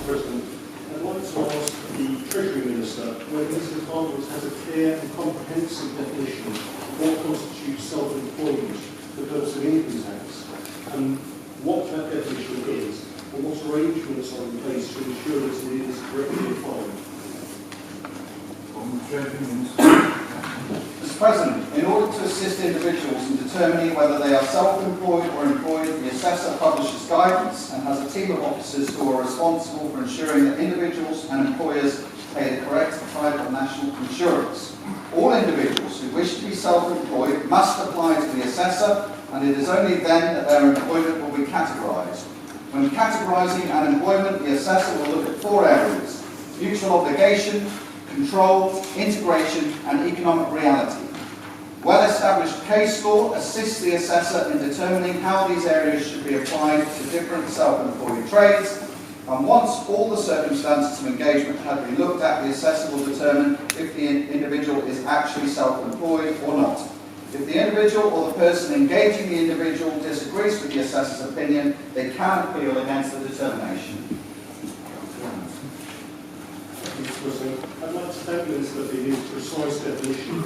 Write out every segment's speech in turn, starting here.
Mr. President. I'd like to ask the Treasury Minister whether his department has a clear and comprehensive definition of what constitutes self-employment for the purpose of income tax, and what that definition is, and what arrangements are in place to ensure that it is correctly applied. Mr. President, in order to assist individuals in determining whether they are self-employed or employed, the assessor publishes guidance and has a team of officers who are responsible for ensuring that individuals and employers pay the correct private national insurance. All individuals who wish to be self-employed must apply to the assessor, and it is only then that their employment will be categorised. When categorising an employment, the assessor will look at 4 areas: mutual obligation, control, integration, and economic reality. Well-established case law assists the assessor in determining how these areas should be applied to different self-employed trades, and once all the circumstances of engagement have been looked at, the assessor will determine if the individual is actually self-employed or not. If the individual or the person engaging the individual disagrees with the assessor's opinion, they can appeal against the determination. Mr. President, I'd like to thank the Minister for his precise definition.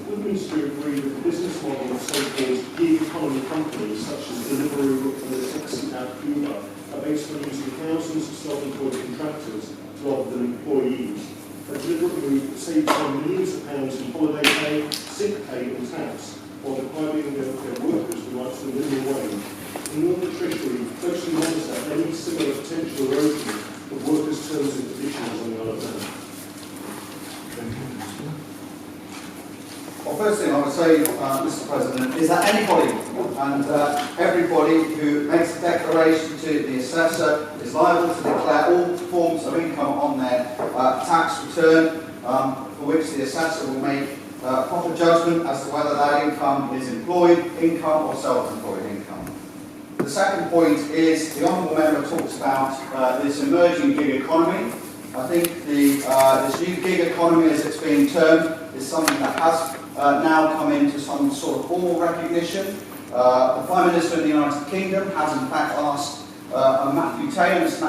Would the Minister agree that the business model of so-called gig economy companies such as Deliveroo and the taxi app Uber are based on using thousands of self-employed contractors rather than employees? A Deliveroo saves them millions of pounds in holiday pay, sick pay and tax, while depriving their workers the right to the minimum wage. In order the Treasury closely monitor any similar potential erosion of workers' terms and conditions on the Isle of Man. Well, first thing I would say, Mr. President, is that anybody and everybody who makes a declaration to the assessor is liable to declare all forms of income on their tax return, for which the assessor will make proper judgment as to whether that income is employed income or self-employed income. The second point is the Honourable Member talks about this emerging gig economy. I think this new gig economy, as it's being termed, is something that has now come into some sort of formal recognition. The Prime Minister of the United Kingdom has in fact asked Matthew Taylor to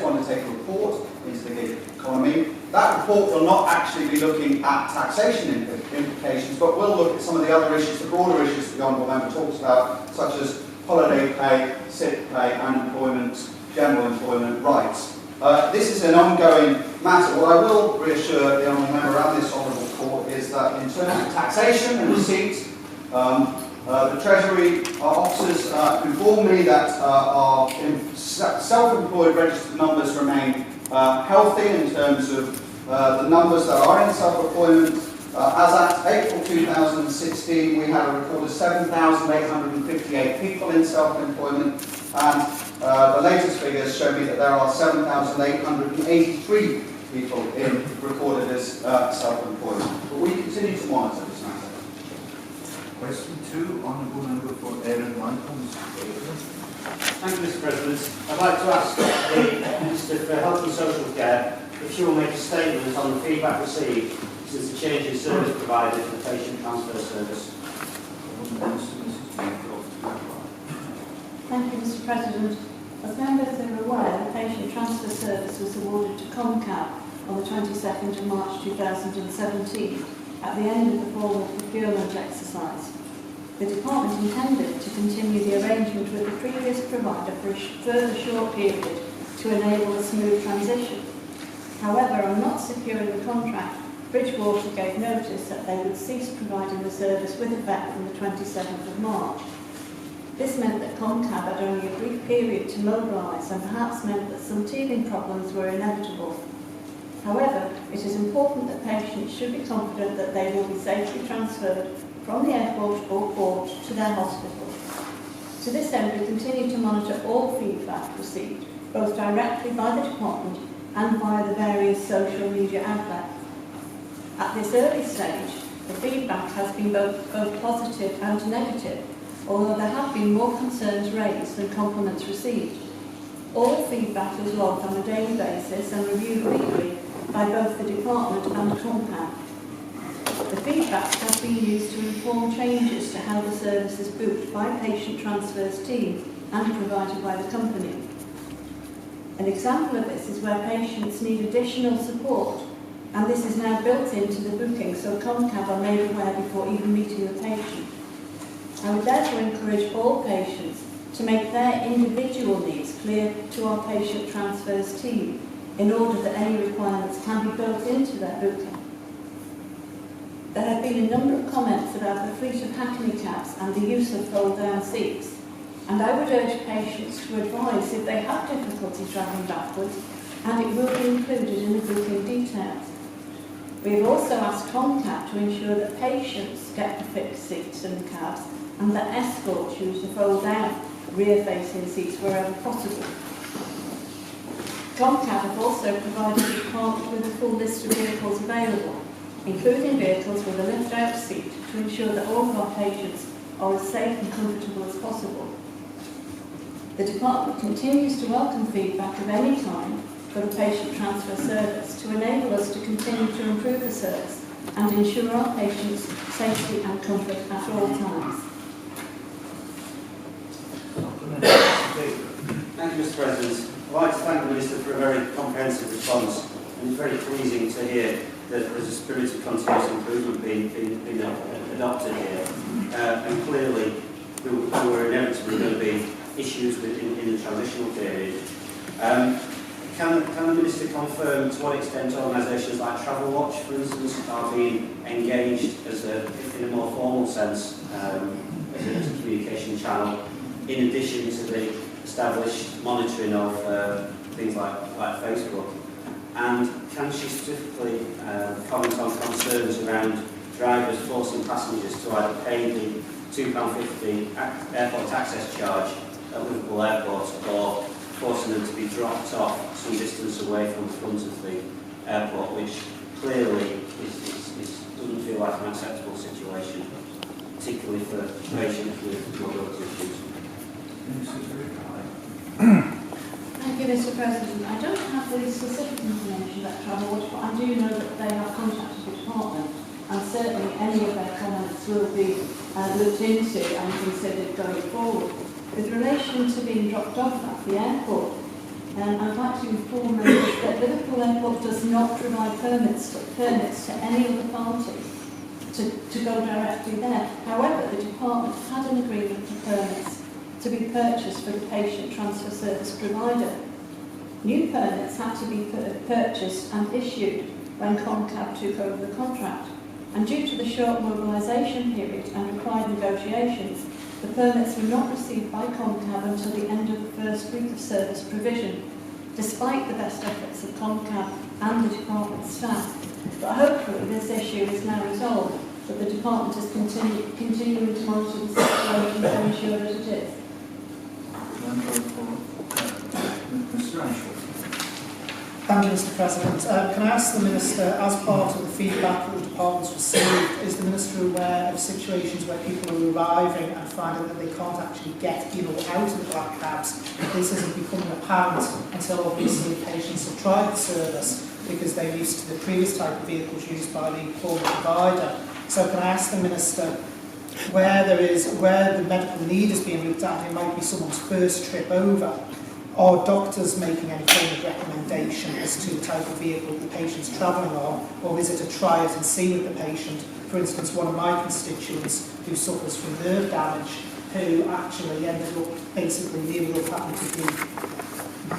undertake a report into the gig economy. That report will not actually be looking at taxation implications, but will look at some of the other issues, the broader issues that the Honourable Member talks about, such as holiday pay, sick pay, unemployment, general employment rights. This is an ongoing matter. What I will reassure the Honourable Member and this Honourable Court is that in terms of taxation and receipts, the Treasury officers informed me that our self-employed registered numbers remain healthy in terms of the numbers that are in self-employment. As at April 2016, we had a recorded 7,858 people in self-employment, and the latest figures show me that there are 7,883 people recorded as self-employed. But we continue to monitor this matter. Question 2, Honourable Member for Aaron Malcolm. Thank you, Mr. President. I'd like to ask the Minister for Health and Social Care if she will make a statement on the feedback received since the change in service provider for the patient transfer service. Thank you, Mr. President. As members are aware, the patient transfer service was awarded to ComCab on the 22nd of March 2017 at the end of the formal procurement exercise. The department intended to continue the arrangement with the previous provider for a further short period to enable a smooth transition. However, on not securing the contract, Bridgewater gave notice that they would cease providing the service with effect from the 27th of March. This meant that ComCab had only a brief period to mobilise and perhaps meant that some teething problems were inevitable. However, it is important that patients should be confident that they will be safely transferred from the airport or port to their hospital. To this end, we continue to monitor all feedback received, both directly by the department and via the various social media outlets. At this early stage, the feedback has been both positive and negative, although there have been more concerns raised than compliments received. All feedback is logged on a daily basis and reviewed weekly by both the department and ComCab. The feedback has been used to inform changes to how the service is booked by patient transfers team and provided by the company. An example of this is where patients need additional support, and this is now built into the booking, so ComCab are made aware before even meeting the patient. I would therefore encourage all patients to make their individual needs clear to our patient transfers team in order that any requirements can be built into their booking. There have been a number of comments about the fleet of hackney cabs and the use of fold-down seats, and I would urge patients to advise if they have difficulty travelling backwards, and it will be included in the booking details. We have also asked ComCab to ensure that patients get the fixed seats in the cabs and that escorts use the fold-down rear-facing seats wherever possible. ComCab have also provided the department with a full list of vehicles available, including vehicles with a lift-out seat, to ensure that all of our patients are as safe and comfortable as possible. The department continues to welcome feedback of any kind for the patient transfer service to enable us to continue to improve the service and ensure our patients' safety and comfort at all times. Thank you, Mr. President. I'd like to thank the Minister for a very comprehensive response, and it's very pleasing to hear that there's a spirit of continuous improvement being adopted here. And clearly, there were inevitably going to be issues in the transitional period. Can the Minister confirm to what extent organisations like Travel Watch, for instance, are being engaged in a more formal sense as a communication channel, in addition to the established monitoring of things like Facebook? And can she specifically comment on concerns around drivers forcing passengers to either pay the £2.50 airport access charge at Liverpool Airport or forcing them to be dropped off some distance away from the front of the airport, which clearly doesn't feel like an acceptable situation, particularly for patients with mobility issues? Thank you, Mr. President. I don't have the specific information about Travel Watch, but I do know that they have contacted the department, and certainly any of their comments will be looked into and considered going forward. With relation to being dropped off at the airport, I'd like to inform members that Liverpool Airport does not provide permits to any of the parties to go directly there. However, the department had an agreement for permits to be purchased for the patient transfer service provider. New permits had to be purchased and issued when ComCab took over the contract, and due to the short mobilisation period and required negotiations, the permits were not received by ComCab until the end of the first week of service provision, despite the best efforts of ComCab and the department staff. But hopefully this issue is now resolved, but the department is continuing to monitor the situation to ensure that it is. Mr. Ashworth. Thank you, Mr. President. Can I ask the Minister, as part of the feedback that the department's received, is the Minister aware of situations where people are arriving and finding that they can't actually get in or out of the black cabs? This isn't becoming apparent until obviously patients have tried the service because they're used to the previous type of vehicles used by the former provider. So can I ask the Minister where the medical need is being looked at, and it might be someone's first trip over, are doctors making any form of recommendation as to the type of vehicle the patient's travelling on, or is it a try it and see with the patient? For instance, one of my constituents who suffers from nerve damage, who actually ended up basically nearly having to be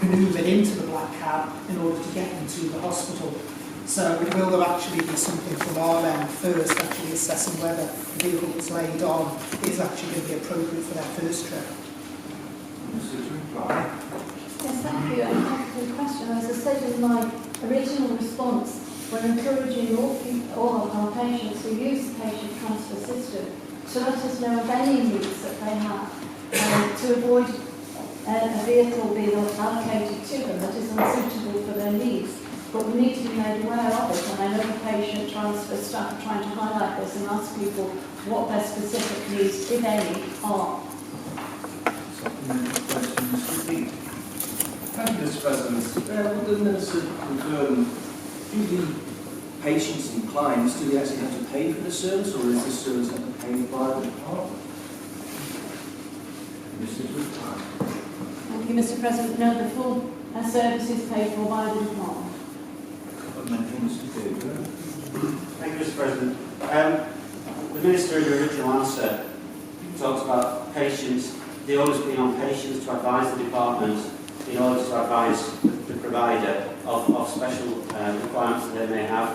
manoeuvred into the black cab in order to get them to the hospital. So will there actually be something from our end first, actually assessing whether the vehicle that's laid on is actually going to be appropriate for their first trip? Yes, thank you, and thank you for the question. As I said in my original response, we're encouraging all of our patients who use the patient transfer system to let us know of any needs that they have to avoid a vehicle being allocated to them that is unsuitable for their needs. But we need to be made aware of it, and I know the patient transfer staff are trying to highlight this and ask people what their specific needs, if any, are. Thank you, Mr. President. Would the Minister confirm, do the patients and clients, do they actually have to pay for the service, or is the service have to pay by the department? Thank you, Mr. President. No, the full and services paid for by the department. Supplementary, Mr. Taylor. Thank you, Mr. President. The Minister in the original answer talks about patients, the onus being on patients to advise the department in order to advise the provider of special requirements that they may have.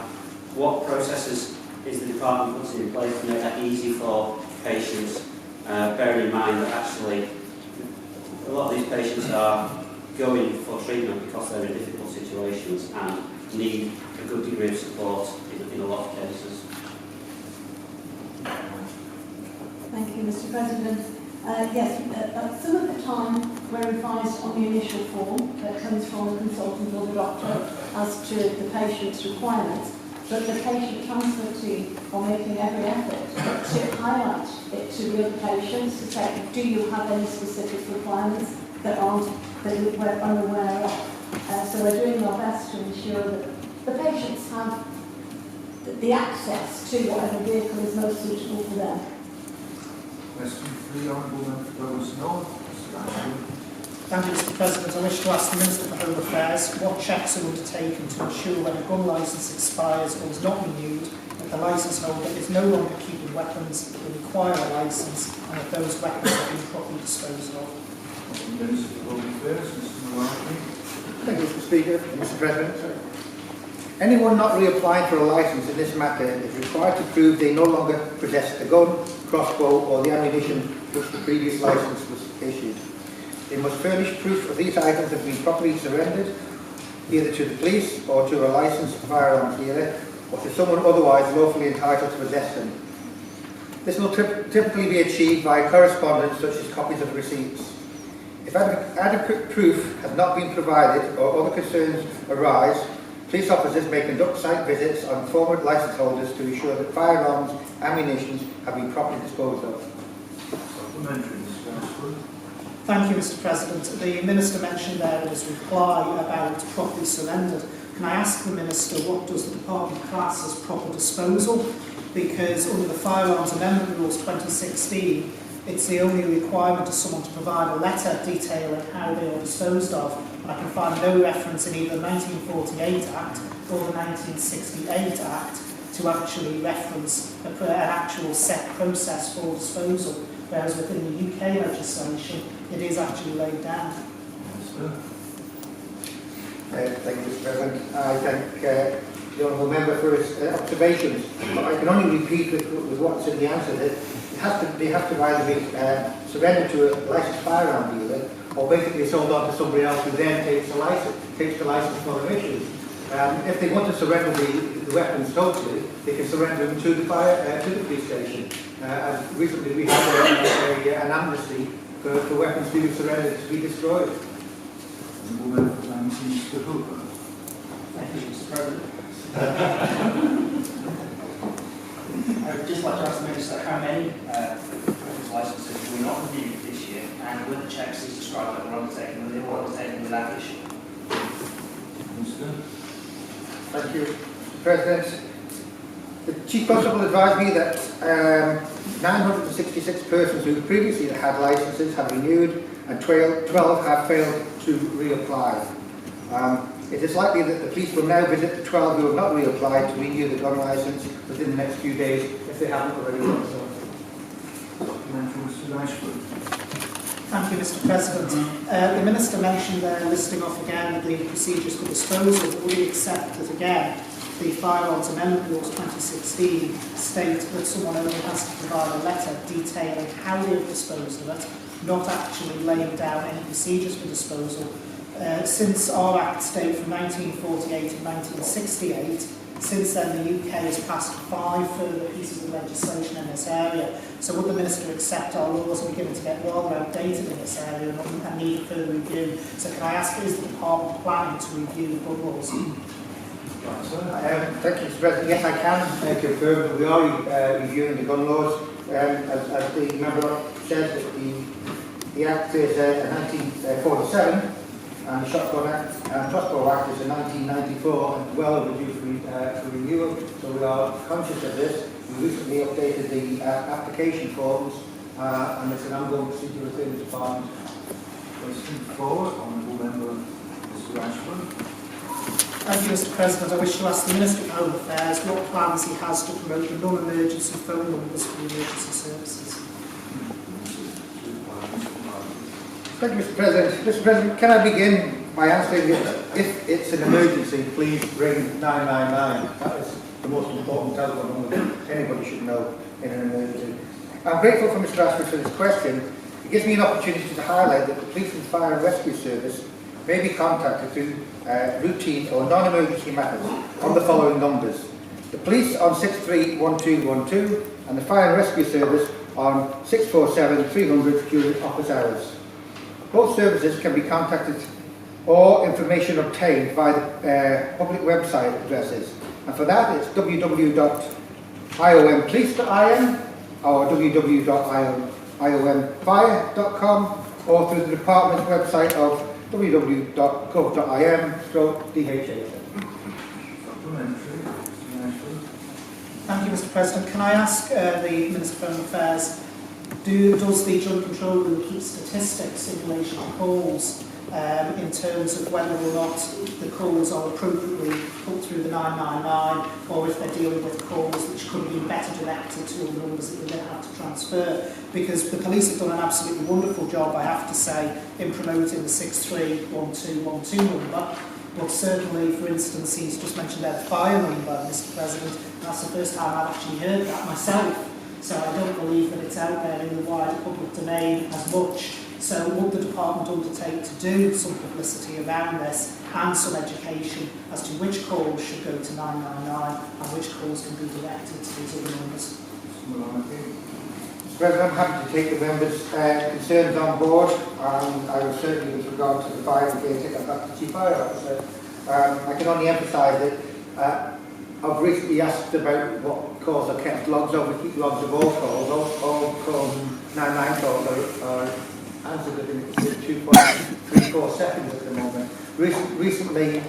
What processes is the department putting in place to make that easy for patients, bearing in mind that actually a lot of these patients are going for treatment because they're in difficult situations and need a good degree of support in a lot of cases. Thank you, Mr. President. Yes, some of the time we're advised on the initial form that comes from the consultant or the doctor as to the patient's requirements, but the patient transfer team are making every effort to highlight it to the other patients to say, do you have any specific requirements that we're unaware of? So we're doing our best to ensure that the patients have the access to whatever vehicle is most suitable for them. Question 3, Honourable Member for Douglas North. Mr. Ashford. Thank you, Mr. President. I wish to ask the Minister for Home Affairs what checks are undertaken to ensure when a gun licence expires or is not renewed that the licence holder is no longer keeping weapons that require a licence and that those weapons have been properly disposed of. Minister for Home Affairs, Mr. Maloney. Thank you, Mr. Speaker. Mr. President. Anyone not reapplying for a licence in this matter is required to prove they no longer possess the gun, crossbow or the ammunition which the previous licence was issued. They must furnish proof of these items have been properly surrendered, either to the police or to a licensed firearms dealer or to someone otherwise lawfully entitled to possess them. This will typically be achieved by correspondence such as copies of receipts. If adequate proof has not been provided or other concerns arise, police officers may conduct site visits on former licence holders to ensure that firearms and ammunition have been properly disposed of. Supplementary, Mr. Ashford. Thank you, Mr. President. The Minister mentioned there in his reply about properly surrendered. Can I ask the Minister what does the Department class as proper disposal? Because under the Firearms Amendment Rules 2016, it's the only requirement of someone to provide a letter detailing how they are disposed of. And I can find no reference in either the 1948 Act or the 1968 Act to actually reference an actual set process for disposal, whereas within the UK legislation, it is actually laid down. Minister. Thank you, Mr. President. I thank the Honourable Member for his observations. I can only repeat with what's in the answer that they have to either be surrendered to a licensed firearm dealer or basically sold on to somebody else who then takes the license for their issues. If they want to surrender the weapons totally, they can surrender them to the police station. And recently we had an amnesty for weapons being surrendered to be destroyed. Honourable Member for Lansing, Mr. Hooper. Thank you, Mr. President. I would just like to ask the Minister how many weapons licences were not renewed this year, and were the checks as described that were undertaken, were they all undertaken without issue? Minister. Thank you, Mr. President. The Chief Constable advised me that 966 persons who previously had licences have renewed and 12 have failed to reapply. It is likely that the police will now visit the 12 who have not reapplied to renew the gun licence within the next few days if they haven't already done so. Supplementary, Mr. Ashford. Thank you, Mr. President. The Minister mentioned there, listing off again the procedures for disposal, but we accept that again the Firearms Amendment Rules 2016 state that someone only has to provide a letter detailing how they have disposed of it, not actually laying down any procedures for disposal. Since our Acts date from 1948 and 1968, since then the UK has passed 5 further pieces of legislation in this area. So would the Minister accept our laws are beginning to get rather outdated in this area and need further review? So can I ask, is the Department planning to review the gun laws? Thank you, Mr. President. Yes, I can confirm that we are reviewing the gun laws. As the member said, that the Act is 1947 and the Shotgun Act and Crossbow Act is in 1994 and well overdue for renewal. So we are conscious of this. We recently updated the application forms and it's an ongoing procedure within the Department. Question 4, Honourable Member Mr. Ashford. Thank you, Mr. President. I wish to ask the Minister for Home Affairs what plans he has to promote the non-emergency phone numbers for emergency services. Thank you, Mr. President. Mr. President, can I begin by answering if it's an emergency, please ring 999. That is the most important telephone number anybody should know in an emergency. I'm grateful for Mr. Ashford for this question. It gives me an opportunity to highlight that the Police and Fire and Rescue Service may be contacted through routine or non-emergency matters on the following numbers. The police on 631212 and the Fire and Rescue Service on 647-300 during office hours. Both services can be contacted or information obtained via the public website addresses. And for that, it's www.iompolice.im or www.iomfire.com or through the department's website of www.gov.im/DHA. Supplementary. Mr. Ashford. Thank you, Mr. President. Can I ask the Minister for Home Affairs, does the Joint Control Room keep statistics in relation to calls in terms of whether or not the calls are appropriately put through the 999 or if they're dealing with calls which could have been better directed to the numbers that they then have to transfer? Because the police have done an absolutely wonderful job, I have to say, in promoting the 631212 number. But certainly, for instance, he's just mentioned there the fire number, Mr. President. That's the first time I've actually heard that myself. So I don't believe that it's out there in the wider public domain as much. So would the department undertake to do some publicity around this and some education as to which calls should go to 999 and which calls can be directed to these other numbers? Mr. President, I'm happy to take the members' concerns on board, and I will certainly, with regard to the fire brigade, take that back to the Chief Fire Officer. I can only emphasise that I've recently asked about what calls are kept logs of. We keep logs of all calls. All calls, 99 calls are answered within 2.34 seconds at the moment. Recently,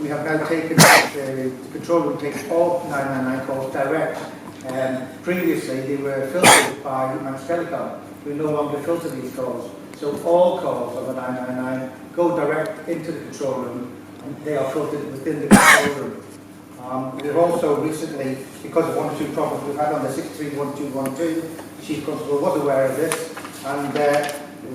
we have now taken the control room takes all 999 calls direct. Previously, they were filtered by Manx Telecom. We no longer filter these calls. So all calls of the 999 go direct into the control room, and they are filtered within the control room. We've also recently, because of one or two problems we've had on the 631212, the Chief Constable was aware of this, and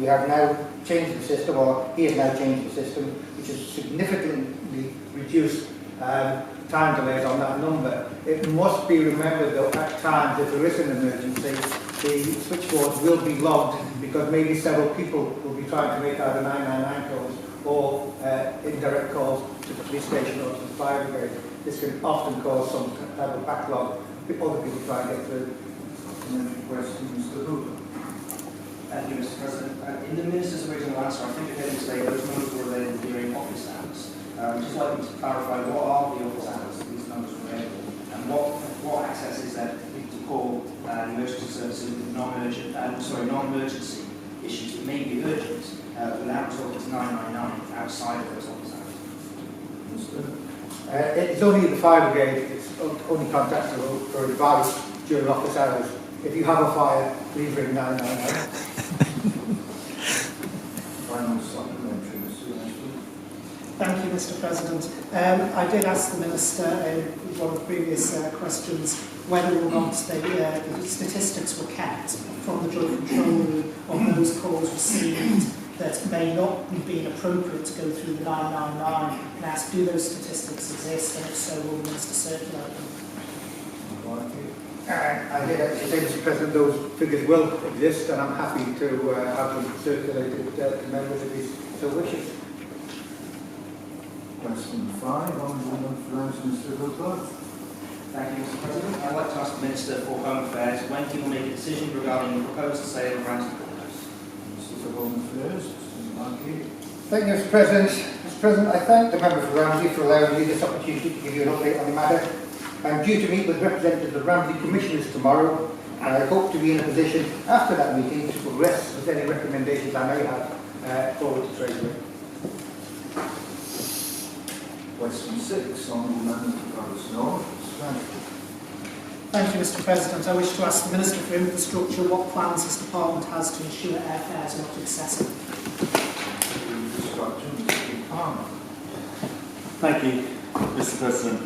we have now changed the system, or he has now changed the system, which has significantly reduced time delays on that number. It must be remembered though, at times, if there is an emergency, the switchboards will be logged because maybe several people will be trying to make either 999 calls or indirect calls to the police station or to the fire brigade. This can often cause some type of backlog if other people try and get through. Question, Mr. Moulton. Thank you, Mr. President. In the Minister's original answer, I think I heard him say those numbers were available during office hours. Just like him to clarify, what are the office hours that these numbers were available, and what access is there for people to call emergency services with non-emergency issues that may be urgent without talking to 999 outside of those office hours? It's only the fire brigade, it's only contactable for advice during office hours. If you have a fire, please ring 999. Final supplementary, Mr. Ashford. Thank you, Mr. President. I did ask the Minister in one of the previous questions whether or not the statistics were kept from the Joint Control Room on those calls received that may not be appropriate to go through the 999. And I asked, do those statistics exist, and if so, will the Minister circulate them? I did actually say, Mr. President, those figures will exist, and I'm happy to have them circulated to members if he so wishes. Question 5, Honourable Mr. Woodward. Thank you, Mr. President. I'd like to ask the Minister for Home Affairs when he will make a decision regarding the proposed sale of Ramsey Courthouse. Mr. Home Affairs, Mr. Markey. Thank you, Mr. President. Mr. President, I thank the member for Ramsey for allowing me this opportunity to give you an update on the matter. I'm due to meet with representatives of Ramsey Commissioners tomorrow, and I hope to be in a position after that meeting to progress with any recommendations I may have forward to Treasury. Question 6, Honourable Member for Forest North. Thank you, Mr. President. I wish to ask the Minister for Infrastructure what plans his department has to ensure airfares are not excessive. Mr. Infrastructure, Mr. Palmer. Thank you, Mr. President.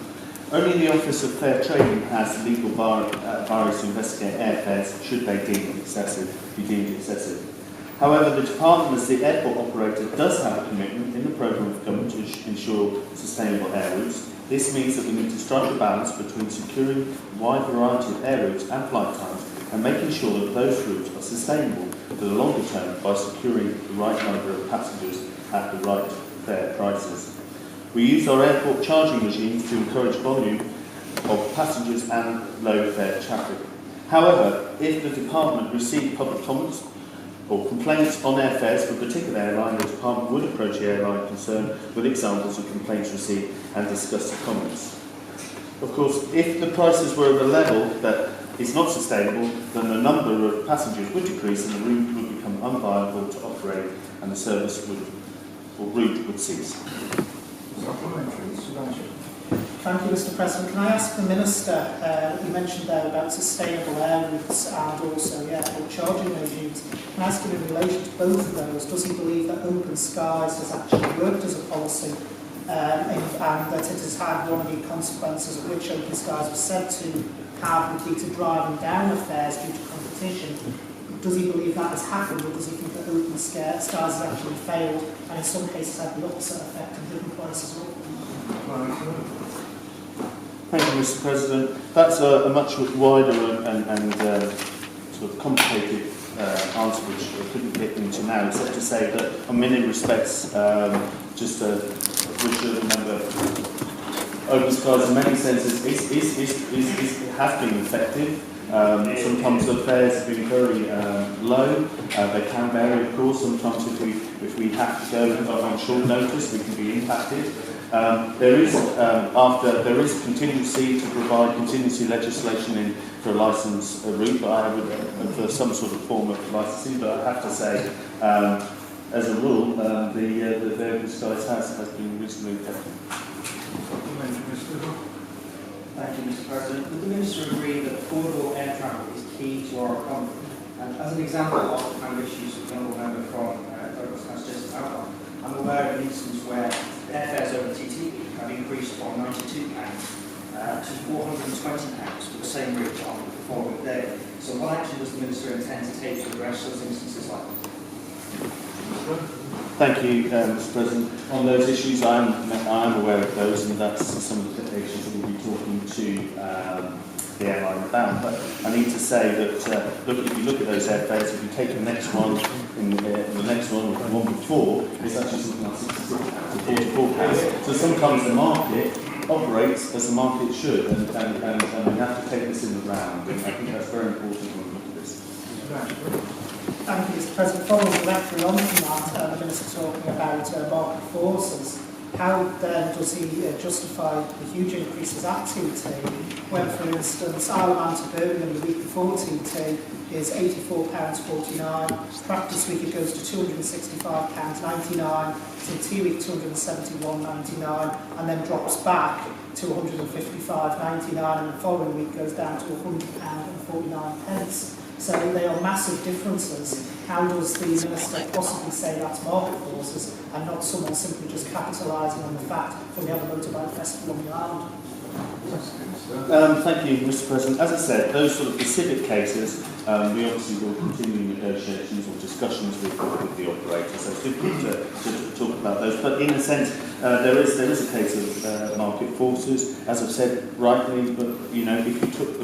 Only the Office of Fair Trading has the legal powers to investigate airfares should they be deemed excessive. However, the Department, as the airport operator, does have a commitment in the programme of government to ensure sustainable air routes. This means that we need to strike a balance between securing a wide variety of air routes and flight times and making sure that those routes are sustainable for the longer term by securing the right number of passengers at the right fare prices. We use our airport charging regimes to encourage volume of passengers and low fare traffic. However, if the Department received public comments or complaints on airfares for a particular airline, the Department would approach the airline concerned with examples of complaints received and discuss the comments. Of course, if the prices were at a level that is not sustainable, then the number of passengers would decrease and the route would become unviable to operate and the service route would cease. Supplementary, Mr. Blanchard. Thank you, Mr. President. Can I ask the Minister, you mentioned there about sustainable air routes and also airport charging regimes. Can I ask him in relation to both of those, does he believe that open skies has actually worked as a policy and that it has had one of the consequences of which open skies was said to have would be to driving down the fares due to competition? Does he believe that has happened, or does he think that open skies has actually failed and in some cases had the opposite effect and driven prices up? Thank you, Mr. President. That's a much wider and sort of complicated answer which I couldn't get into now, except to say that in many respects, we should remember open skies in many senses has been effective. Sometimes the fares have been very low. They can vary, of course. Sometimes if we have to go on short notice, we can be impacted. There is contingency to provide contingency legislation in for a licence route, but I would for some sort of form of licensing. But I have to say, as a rule, the open skies has been reasonably effective. Thank you, Mr. President. Would the Minister agree that affordable air travel is key to our economy? And as an example of the kind of issues that the Honourable Member from Douglas has just outlined, I'm aware of an instance where airfares over TTV have increased from £92 to £420 for the same route on the following day. So what action does the Minister intend to take to address those instances like that? Thank you, Mr. President. On those issues, I am aware of those, and that's some of the issues that we'll be talking to the airline about. But I need to say that if you look at those airfares, if you take the next one, the next one or the one before, it's actually something like £66 to £44. So sometimes the market operates as the market should, and we have to take this in the round. And I think that's very important when we look at this. Thank you, Mr. President. Following directly on from that, the Minister talking about market forces, how then does he justify the huge increases at TT when, for instance, Isle of Man to Birmingham the week before TT is £84.49, practice week it goes to £265.99, TT week £271.99, and then drops back to £155.99, and the following week goes down to £100.49. So they are massive differences. How does the Minister possibly say that's market forces and not someone simply just capitalising on the fact that we have a motorbike festival on the island? Thank you, Mr. President. As I said, those sort of specific cases, we obviously will continue negotiations or discussions with the operator, so it's difficult to talk about those. But in a sense, there is a case of market forces, as I've said rightly. But you know, if you took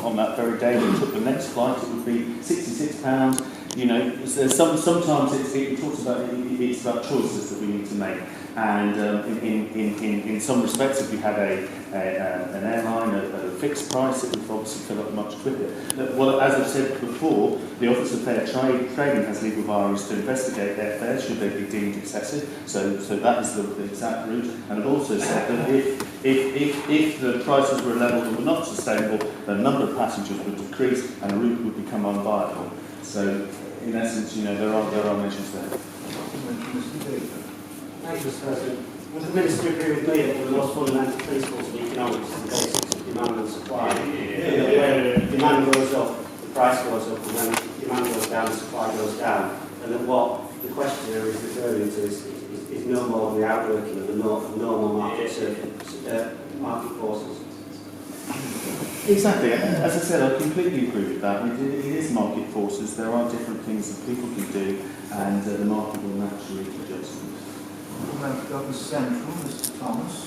on that very day, you took the next flight, it would be £66. You know, sometimes it talks about it's about choices that we need to make. And in some respects, if we had an airline at a fixed price, it would obviously fill up much quicker. Well, as I've said before, the Office of Fair Trading has legal powers to investigate airfares should they be deemed excessive. So that is the exact route. And it also said that if the prices were a level that were not sustainable, the number of passengers would decrease and the route would become unviable. So in essence, you know, there are measures there. Thank you, Mr. President. Would the Minister agree with me that one of the most fundamental principles of economics is the basics of demand and supply? When demand goes up, the price goes up, and when demand goes down, the supply goes down. And that what the the questioner is referring to is no more than the outworking of the normal market forces. Exactly. As I said, I completely agree with that. It is market forces. There are different things that people can do, and the market will naturally adjust. Government Central, Mr. Thomas.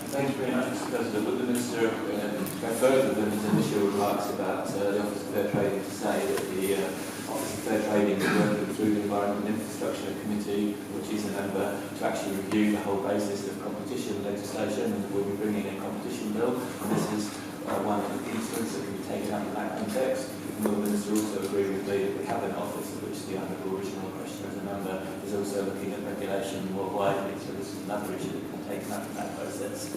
Thank you very much, Mr. President. Would the Minister go further than his initial remarks about the Office of Fair Trading to say that the Office of Fair Trading is working through the Environment and Infrastructure Committee, which is a member, to actually review the whole basis of competition legislation, and we'll be bringing a competition bill. And this is one instance that can be taken up in that context. And will the Minister also agree with me that the Cabinet Office, of which the Honourable Original Questioner is a member, is also looking at regulation more widely, so this is another issue that can be taken up in that process?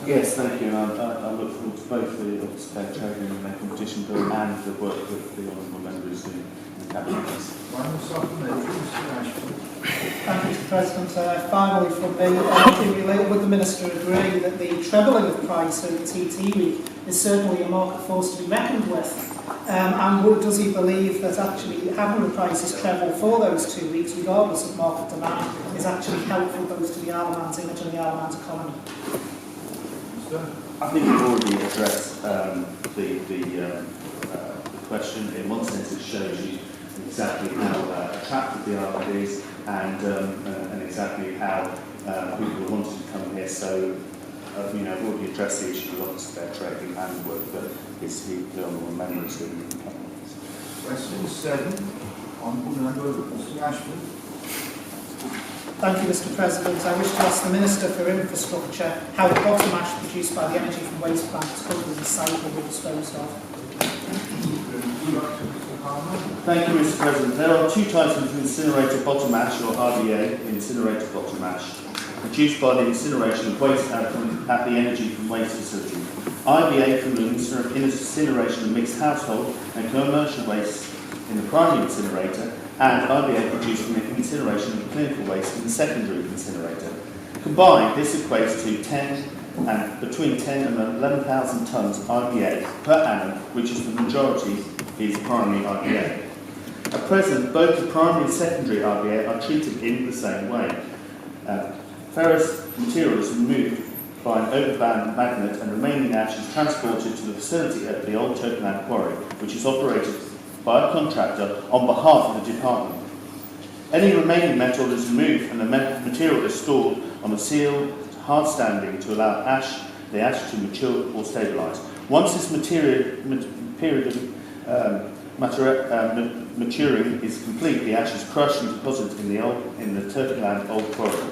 Yes, thank you. I look forward to both the Office of Fair Trading and the competition bill and the work that the Honourable Member is doing in the Cabinet Office. One supplementary, Mr. Ashford. Thank you, Mr. President. Finally, from me, would the Minister agree that the trebling of price over TT week is certainly a market force to be reckoned with? And does he believe that actually having the prices treble for those 2 weeks, regardless of market demand, is actually helpful both to the Isle of Man's image and the Isle of Man's economy? I think you've already addressed the question. In one sense, it shows you exactly how attractive the island is, and exactly how people wanted to come here. So, I've already addressed the issue of Office of Fair Trading and the work that the Honourable Member is doing in the Cabinet Office. Question 7, Honourable Member Mr. Ashford. Thank you, Mr. President. I wish to ask the Minister for Infrastructure how the bottom ash produced by the energy from waste plants could be recycled or disposed of. Thank you, Mr. President. There are two types of incinerator bottom ash, or RBA, incinerator bottom ash, produced by the incineration of waste at the energy from waste facility. IBA from the incineration of mixed household and commercial waste in the primary incinerator, and IBA produced from the incineration of clinical waste in the secondary incinerator. Combined, this equates to between 10 and 11,000 tonnes IBA per annum, which is the majority is primary IBA. At present, both the primary and secondary IBA are treated in the same way. Ferrous material is removed by an overland magnet, and remaining ash is transported to the facility at the old Tynwald quarry, which is operated by a contractor on behalf of the department. Any remaining metal is removed and the material is stored on a sealed hard standing to allow the ash to mature or stabilise. Once this period of maturing is complete, the ash is crushed and deposited in the Tynwald old quarry.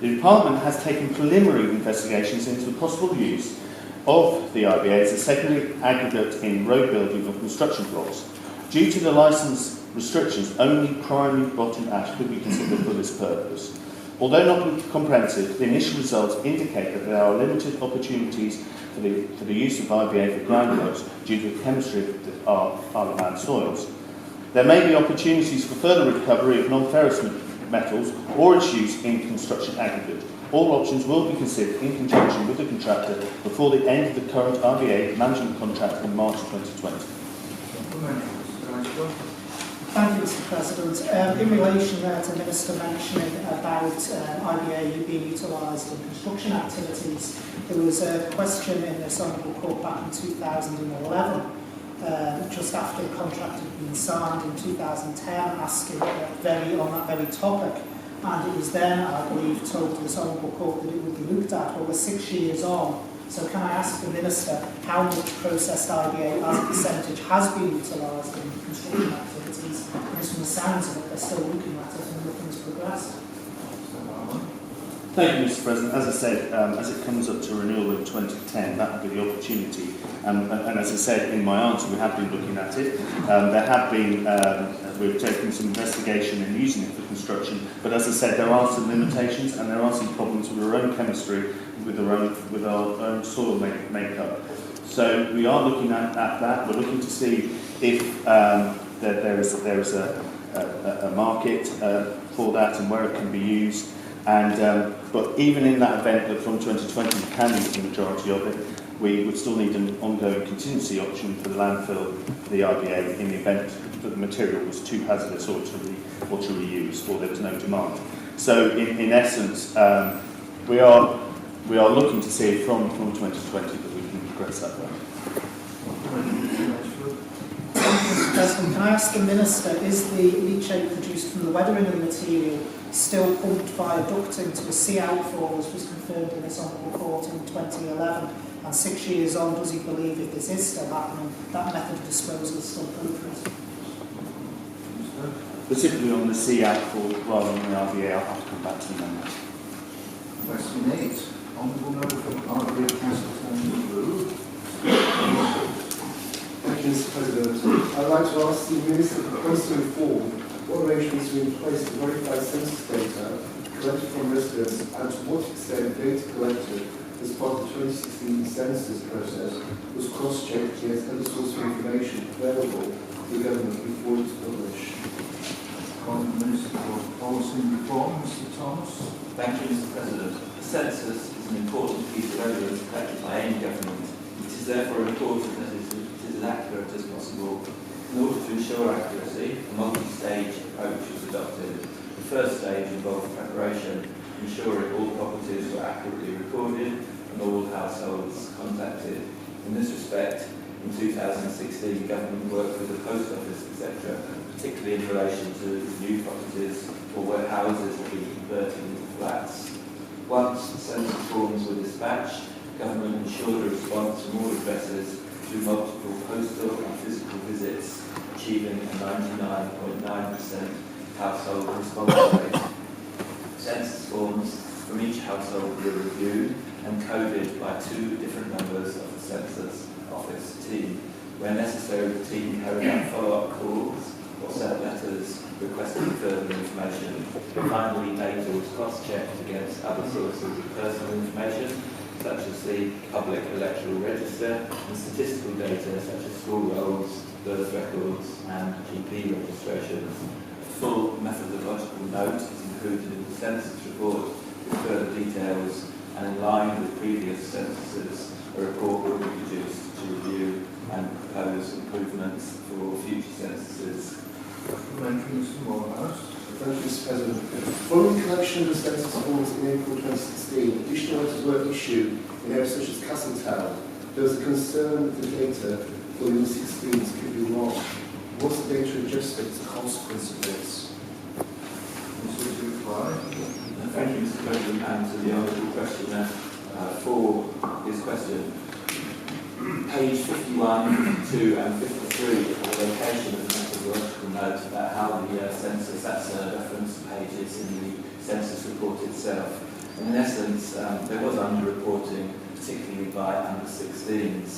The department has taken preliminary investigations into the possible use of the IBA as a secondary aggregate in road building or construction blocks. Due to the licence restrictions, only primary bottom ash could be considered for this purpose. Although not comprehensive, the initial results indicate that there are limited opportunities for the use of IBA for groundworks due to the chemistry of Isle of Man soils. There may be opportunities for further recovery of non-ferrous metals or its use in construction aggregate. All options will be considered in conjunction with the contractor before the end of the current IBA management contract in March 2020. Thank you, Mr. President. In relation to the Minister mentioning about IBA being utilised in construction activities, there was a question in this Honourable Court back in 2011, just after the contract had been signed in 2010, asking on that very topic. And it was then, I believe, told to this Honourable Court that it would be looked at. Well, we're 6 years on. So can I ask the Minister how much processed IBA as a percentage has been utilised in construction activities? Because from the sounds of it, they're still looking at it and nothing's progressed. Thank you, Mr. President. As I said, as it comes up to renewal in 2010, that will be the opportunity. And as I said in my answer, we have been looking at it. There have been, we've taken some investigation in using it for construction. But as I said, there are some limitations and there are some problems with our own chemistry, with our own soil makeup. So we are looking at that. We're looking to see if there is a market for that and where it can be used. And but even in that event that from 2020 we can use the majority of it, we would still need an ongoing contingency option for the landfill, the IBA, in the event that the material was too hazardous or to or to reuse, or there was no demand. So in essence, we are looking to see from 2020 that we can progress that way. Mr. President, can I ask the Minister, is the leachate produced from the weathering of the material still pumped via ducting to a sea outfall, as was confirmed in this honourable court in 2011? And 6 years on, does he believe, if this is still happening, that method of disposal is still appropriate? Particularly on the sea outfall rather than the RVA, I'll have to come back to you on that. Question 8. Honourable Member for Arbury Castleton Blue. Thank you, Mr. President. I'd like to ask the Minister to inform what arrangements are in place to verify census data collected from residents and to what extent data collected as part of the 2016 census process was cross-checked against other sources of information available to the government before it was published. Honourable Minister for Policy and Reform, Mr. Thomas. Thank you, Mr. President. The census is an important piece of evidence collected by any government. It is therefore important that it is as accurate as possible. In order to ensure accuracy, a multi-stage approach was adopted. The first stage involved preparation, ensuring all properties were accurately recorded and all households contacted. In this respect, in 2016, government worked with the post office, etc., particularly in relation to new properties or where houses were being converted into flats. Once census forms were dispatched, government ensured a response from all addresses through multiple postal and physical visits, achieving a 99.9% household response rate. Census forms from each household were reviewed and coded by 2 different members of the census office team. Where necessary, the team carried out follow-up calls or sent letters requesting further information. Finally, data was cross-checked against other sources of personal information, such as the public electoral register, and statistical data such as school rolls, birth records, and GP registrations. A full methodological note is included in the census report with further details, and in line with previous censuses, a report will be produced to review and propose improvements for future censuses. Mr. Morehouse. Thank you, Mr. President. Following collection of the census forms in April 2016, additional letters were issued in areas such as Castletown. There was a concern that the data for the 16s could be wrong. Was the data adjusted as a consequence of this? Mr. Reply. Thank you, Mr. President, and to the honourable questioner for his question. Page 51, 2 and 53 are the location of the methodological note about how the census, that's reference pages in the census report itself. In essence, there was under-reporting, particularly by under-16s.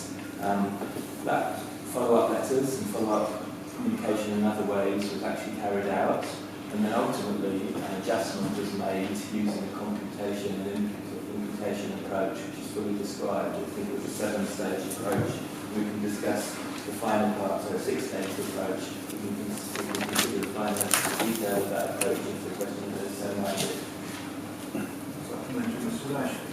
That follow-up letters and follow-up communication in other ways was actually carried out, and then ultimately an adjustment was made using a computation and imputation approach, which is fully described. I think it was a 7-stage approach. We can discuss the final part, so a 6-stage approach. We can consider the final detail of that approach if the question is so minded. Supplementary, Mr. Ashford.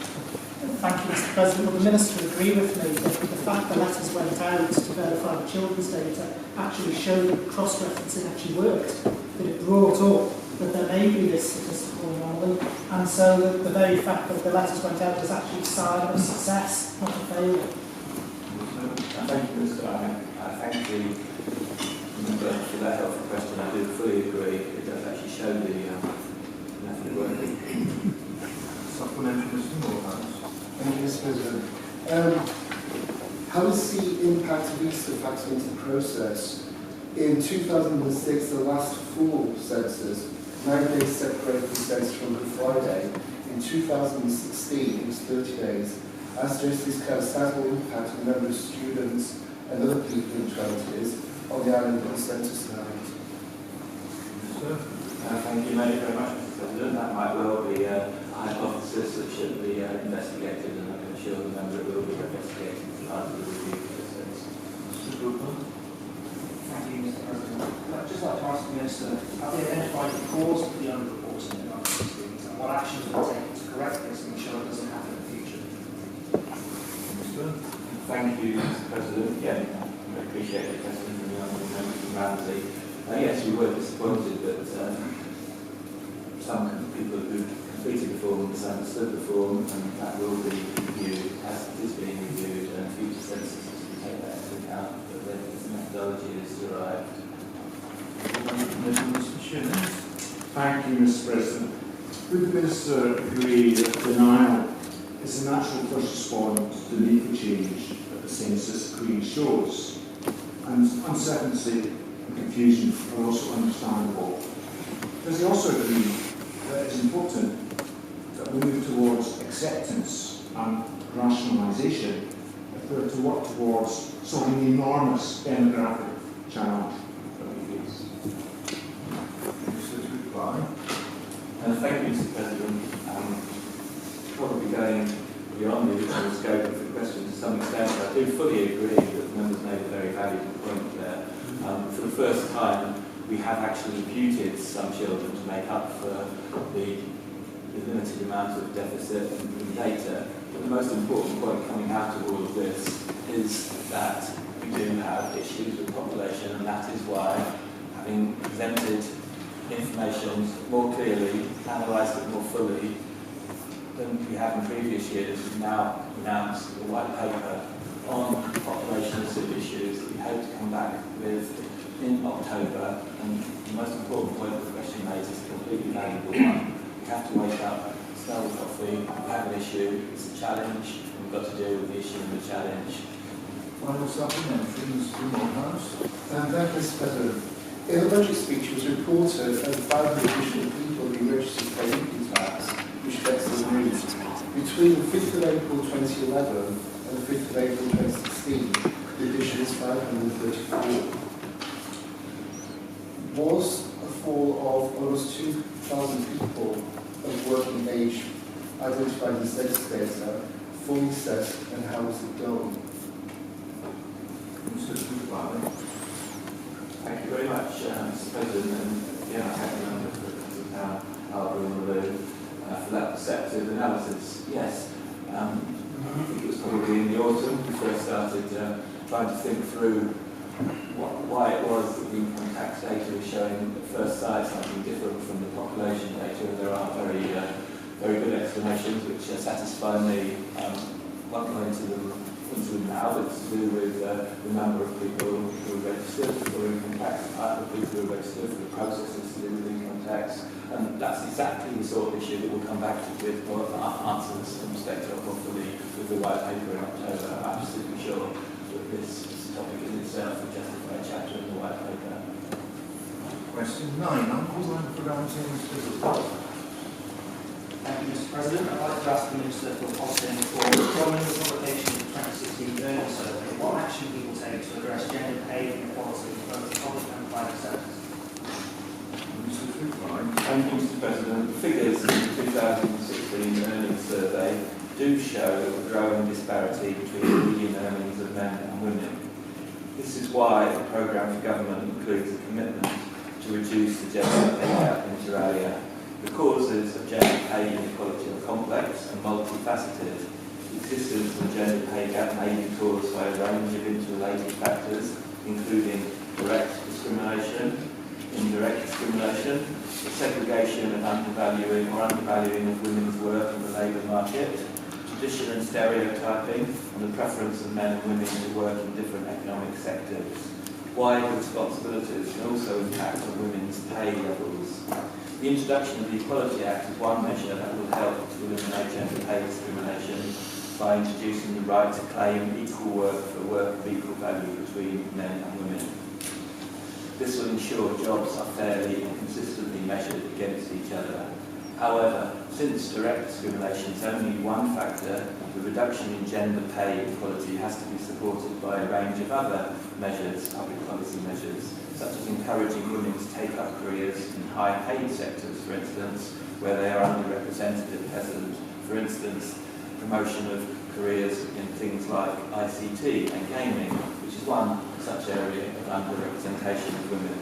Thank you, Mr. President. Will the Minister agree with me that the fact the letters went out to verify the children's data actually showed that cross-referencing actually worked, that it brought up that there may be this statistical anomaly, and so that the very fact that the letters went out is actually a sign of success, not a failure? Thank you, Mr. I thank the member for that helpful question. I do fully agree. It does actually show the method working. Supplementary, Mr. Morehouse. Thank you, Mr. President. How does the impact of Easter factor into the process? In 2006, the last full census, 9 days separated the census from Good Friday. In 2016, it was 30 days. As there's this kind of sizable impact on the number of students and other people in 20s on the island of the census night. Thank you very much, Mr. President. That might well be a hypothesis that should be investigated, and I can assure the member it will be investigated as part of the review process. Mr. Cooper. Thank you, Mr. President. I'd just like to ask the Minister, have they identified the cause of the under-reporting in under 16s and what actions are taken to correct this and ensure it doesn't happen in the future? Thank you, Mr. President. Again, I appreciate the question from the honourable member from Ramsey. Yes, we were disappointed that form misunderstood the form, and that will be reviewed as it is being reviewed, and future censuses will take that into account, but then this methodology is derived. Thank you, Mr. President. Would the Minister agree that denial is a natural first response to legal change that the census decree shows? And uncertainty and confusion are also understandable. Does he also agree that it's important that we move towards acceptance and rationalisation if we're to work towards solving the enormous demographic challenge that we face? Thank you, Mr. President. Probably going beyond the original scope of the question to some extent, I do fully agree that the members made a very valuable point there. For the first time, we have actually imputed some children to make up for the limited amount of deficit in data. But the most important point coming out of all of this is that we do have issues with population, and that is why, having presented information more clearly, analysed it more fully than we have in previous years, we've now announced a white paper on population issues that we hope to come back with in October. And the most important point the question made is a completely valuable one. We have to wake up, smell the coffee, we have an issue, it's a challenge, and we've got to deal with the issue and the challenge. Final supplementary, Mr. Moulton. Thank you, Mr. President. In the budget speech, it was reported that 500 additional people have been registered to pay income tax, which gets the news. Between the 5th of April 2011 and the 5th of April 2016, the addition is 534. Was a fall of almost 2,000 people of working age identified in the census data fully assessed, and how was it done? Mr. Tynwald. Thank you very much, Mr. President, and again, I thank the member for Town Harbour and Malone for that perceptive analysis. Yes, I think it was probably in the autumn we first started trying to think through why it was that the income tax data was showing at first sight something different from the population data, and there are very good explanations which satisfy me. Won't go into them now, but it's to do with the number of people who are registered for income tax, the type of people who are registered for the processes to do with income tax, and that's exactly the sort of issue that we'll come back to with more answers from Spectre hopefully with the white paper in October. I'm absolutely sure that this topic in itself would justify a chapter in the white paper. Question 9. I'm calling for answering Mr. Tynwald. Thank you, Mr. President. I'd like to ask the Minister for positive for following the publication of the 2016 Learning Survey, what action he will take to address gender pay inequality in both the public and private sectors. Mr. Tynwald. Thank you, Mr. President. The figures in the 2016 Earnings Survey do show a growing disparity between the median earnings of men and women. This is why the programme for government includes a commitment to reduce the gender pay gap inter alia. The causes of gender pay inequality are complex and multifaceted. The existence of the gender pay gap may be caused by a range of interrelated factors, including direct discrimination, indirect discrimination, the segregation of undervaluing of women's work in the labour market, tradition and stereotyping, and the preference of men and women to work in different economic sectors. Wider responsibilities can also impact on women's pay levels. The introduction of the Equality Act is one measure that will help to eliminate gender pay discrimination by introducing the right to claim equal work for work of equal value between men and women. This will ensure jobs are fairly and consistently measured against each other. However, since direct discrimination is only one factor, the reduction in gender pay equality has to be supported by a range of other measures, public policy measures, such as encouraging women to take up careers in high-paid sectors, for instance, where they are underrepresented at present. For instance, promotion of careers in things like ICT and gaming, which is one such area of underrepresentation of women.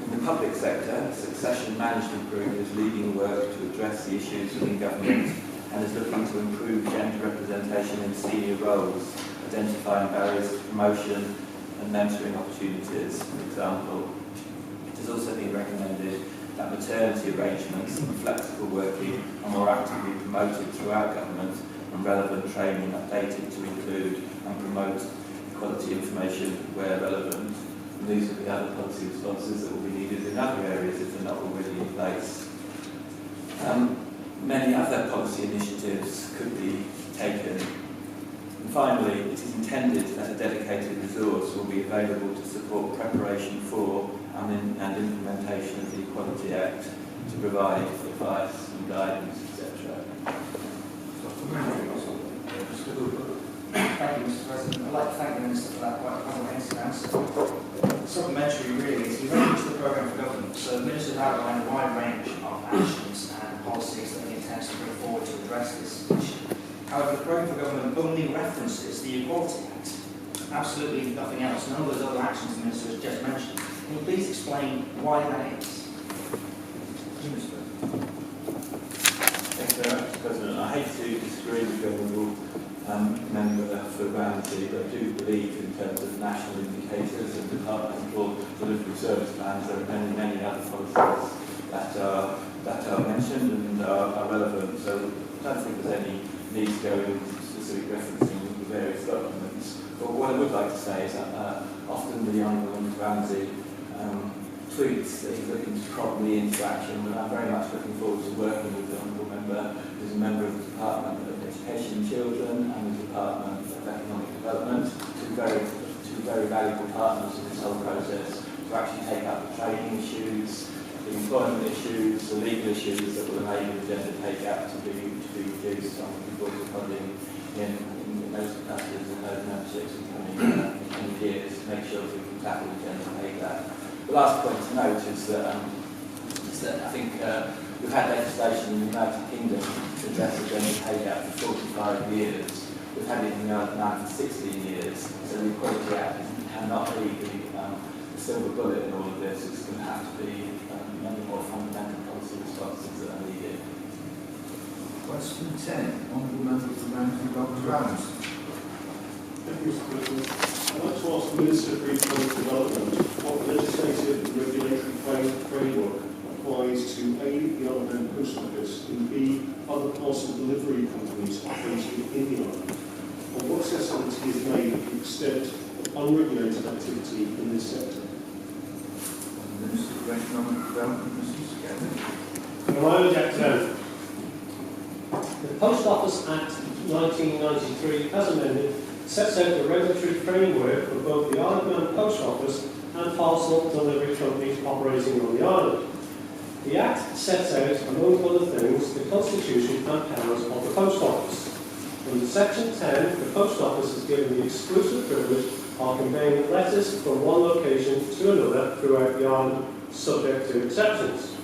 In the public sector, a succession management group is leading work to address the issues within government and is looking to improve gender representation in senior roles, identifying barriers to promotion and mentoring opportunities, for example. It has also been recommended that maternity arrangements and flexible working are more actively promoted throughout government, and relevant training updated to include and promote quality information where relevant. And these are the other policy responses that will be needed in other areas if they're not already in place. Many other policy initiatives could be taken. And finally, it is intended that a dedicated resource will be available to support preparation for and implementation of the Equality Act, to provide advice and guidance, etc. Thank you, Mr. President. I'd like to thank the Minister for that quite comprehensive answer. Supplementary really is he referenced the programme for government, so the Minister has outlined a wide range of actions and policies that he intends to bring forward to address this issue. However, the programme for government only references the Equality Act, absolutely nothing else, none of those other actions the Minister has just mentioned. Can you please explain why that is? Minister. Thank you very much, Mr. President. I hate to disagree with the Honourable Member for Ramsey, but I do believe in terms of national indicators and departmental delivery service plans, there are many other policies that are mentioned and are relevant. So I don't think there's any need to go into specific referencing of the various documents. But what I would like to say is that often the Honourable Member Ramsey tweets that he's looking to prompt me into action, and I'm very much looking forward to working with the Honourable Member, who's a member of the Department of Education and Children and the Department of Economic Development, two very valuable partners in this whole process, to actually take up the training issues, the employment issues, the legal issues that will enable the gender pay gap to be reduced. I'm looking forward to funding in those capacities and those memberships in coming years to make sure that we can tackle the gender pay gap. The last point to note is that I think we've had legislation in the United Kingdom to address the gender pay gap for 45 years. We've had it in the United Kingdom for 16 years. So the Equality Act cannot be the silver bullet in all of this. It's going to have to be many more fundamental policy responses that are needed. Question 10, Honourable Member for Ramsey Dr. Adams. Thank you, Mr. President. I'd like to ask the Minister for Economic Development what legislative and regulatory framework applies to A, the Ireland Post Office, and B, other parcel delivery companies operating in the island, and what assessment is made of the extent of unregulated activity in this sector. Minister for Economic Development, Mrs. Scanlon. The Post Office Act 1993, as amended, sets out the regulatory framework for both the Isle of Man Post Office and parcel delivery companies operating on the island. The Act sets out, among other things, the constitution and powers of the Post Office. Under Section 10, the Post Office is given the exclusive privilege of conveying letters from one location to another throughout the island, subject to exceptions.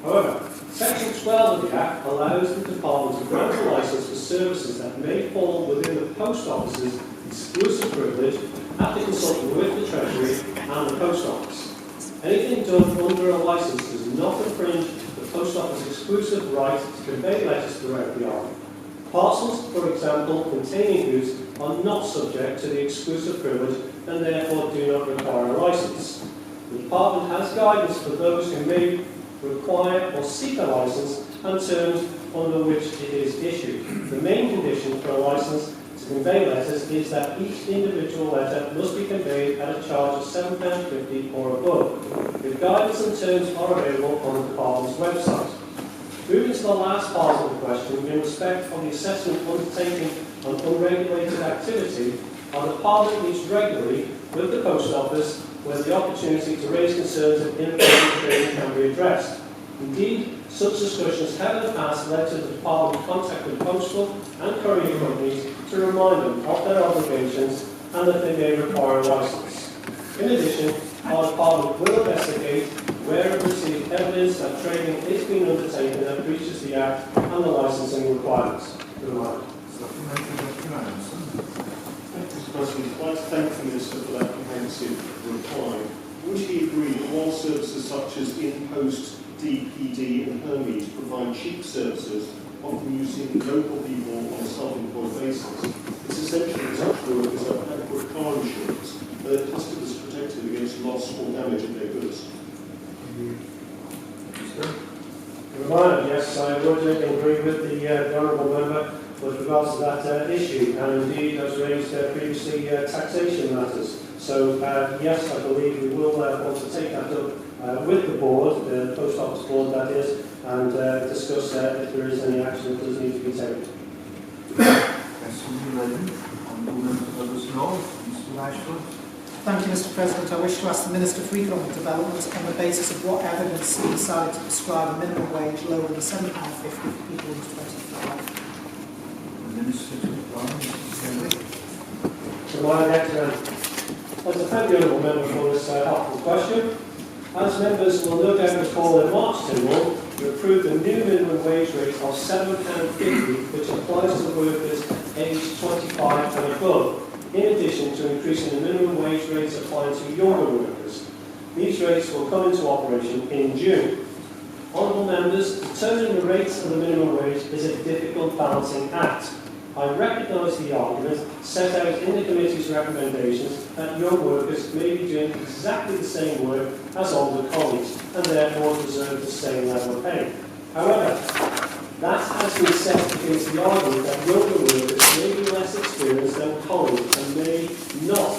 However, Section 12 of the Act allows the Department to grant a licence for services that may fall within the Post Office's exclusive privilege after consulting with the Treasury and the Post Office. Anything done under a licence does not infringe the Post Office's exclusive right to convey letters throughout the island. Parcels, for example, containing goods are not subject to the exclusive privilege and therefore do not require a licence. The Department has guidance for those who may require or seek a licence and terms under which it is issued. The main condition for a licence to convey letters is that each individual letter must be conveyed at a charge of £7.50 or above. The guidance and terms are available on the Department's website. Moving to the last part of the question, in respect of the assessment undertaken on unregulated activity, our Department meets regularly with the Post Office where the opportunity to raise concerns of inappropriate trading can be addressed. Indeed, such discussions have in the past led to the Department contacting postal and courier companies to remind them of their obligations and that they may require a licence. In addition, our Department will investigate where it received evidence that trading is being undertaken that breaches the Act and the licensing requirements. Mr. President, I'd like to thank the Minister for that comprehensive reply. Would he agree that while services such as in-post, DPD and Hermes provide cheap services, often using local people on a self-employed basis, it's essential that such workers have adequate car insurance and that customers are protected against loss or damage of their goods? Reminder, yes, I would agree with the honourable member with regards to that issue, and indeed has raised previously taxation matters. So yes, I believe we will want to take that up with the board, the Post Office Board that is, and discuss if there is any action that does need to be taken. Question 11, Honourable Member for Douglas North, Mr. Ashford. Thank you, Mr. President. I wish to ask the Minister for Economic Development on the basis of what evidence he decided to prescribe a minimum wage lower than £7.50 for people under 25. The Minister to reply, Mr. I'd like to thank the honourable member for this helpful question. As members will no doubt recall, in March, Tynwald, we approved a new minimum wage rate of £7.50, which applies to workers aged 25 and above, in addition to increasing the minimum wage rates applying to younger workers. These rates will come into operation in June. Honourable members, determining the rates of the minimum wage is a difficult balancing act. I recognise the argument set out in the committee's recommendations that young workers may be doing exactly the same work as older colleagues and therefore deserve the same level of pay. However, that has been set against the argument that younger workers may be less experienced than colleagues and may not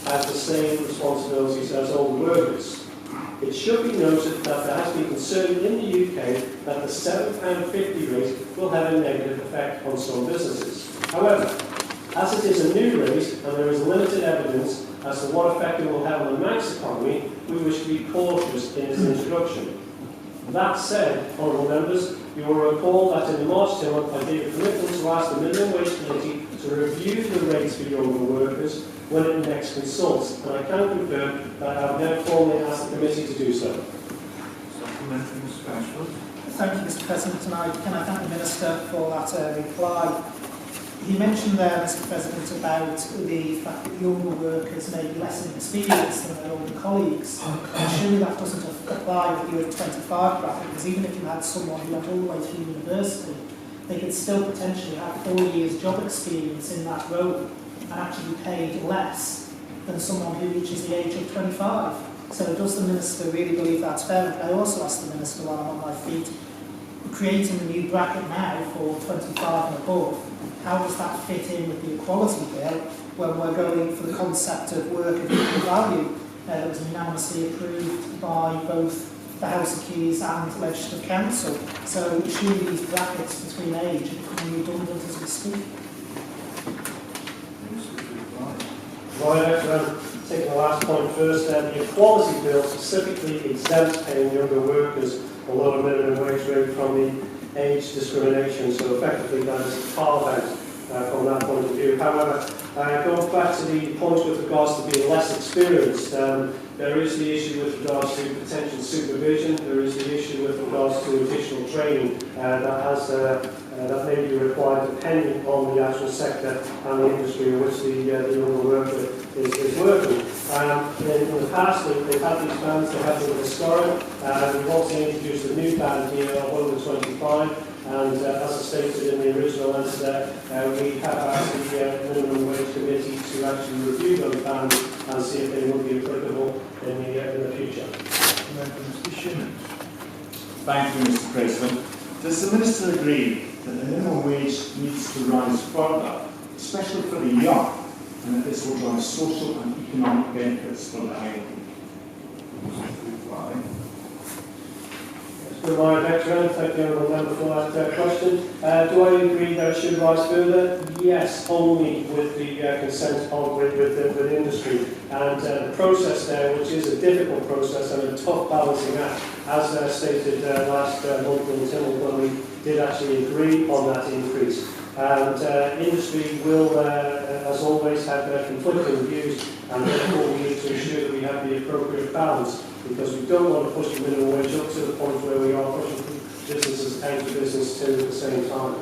have the same responsibilities as older workers. It should be noted that there has been concern in the UK that the £7.50 rate will have a negative effect on some businesses. However, as it is a new rate and there is limited evidence as to what effect it will have on the Manx economy, we wish to be cautious in its introduction. That said, honourable members, you will recall that in the March term I gave a commitment to ask the Minimum Wage Committee to review the rates for younger workers when it next consults, and I can confirm that I have now formally asked the committee to do so. Supplementary, Mr. Ashford. Thank you, Mr. President. Can I thank the Minister for that reply. He mentioned there, Mr. President, about the fact that younger workers may be less experienced than their older colleagues. Surely that doesn't apply with you at 25 bracket, because even if you had someone who went all the way through university, they could still potentially have 4 years job experience in that role and actually be paid less than someone who reaches the age of 25. So does the Minister really believe that's fair? I also asked the Minister while I'm on my feet, creating a new bracket now for 25 and above, how does that fit in with the Equality Bill when we're going for the concept of work of equal value that was unanimously approved by both the House of Keys and Legislative Council? So surely these brackets between age are becoming redundant as we speak. Right, taking the last point first, the Equality Bill specifically exempts paying younger workers a lower minimum wage rate from the age discrimination, so effectively that is carved out from that point of view. However, going back to the point with regards to being less experienced, there is the issue with regards to potential supervision, there is the issue with regards to additional training that may be required depending on the actual sector and the industry in which the younger worker is working. In the past, they've had these bans, they have been historic. We've also introduced a new ban here of over 25, and as I stated in the original answer there, we have asked the Minimum Wage Committee to actually review those bans and see if they will be applicable in the future. Thank you, Mr. President. Does the Minister agree that the minimum wage needs to rise further, especially for the young, and that this will drive social and economic benefits for the island? Thank you, Honourable Member, for that question. Do I agree that it should rise further? Yes, only with the consent of with industry. And the process there, which is a difficult process and a tough balancing act, as stated last month in Tynwald when we did actually agree on that increase. And industry will, as always, have their conflicting views, and therefore we need to ensure that we have the appropriate balance, because we don't want to push the minimum wage up to the point where we are pushing businesses out of business too at the same time.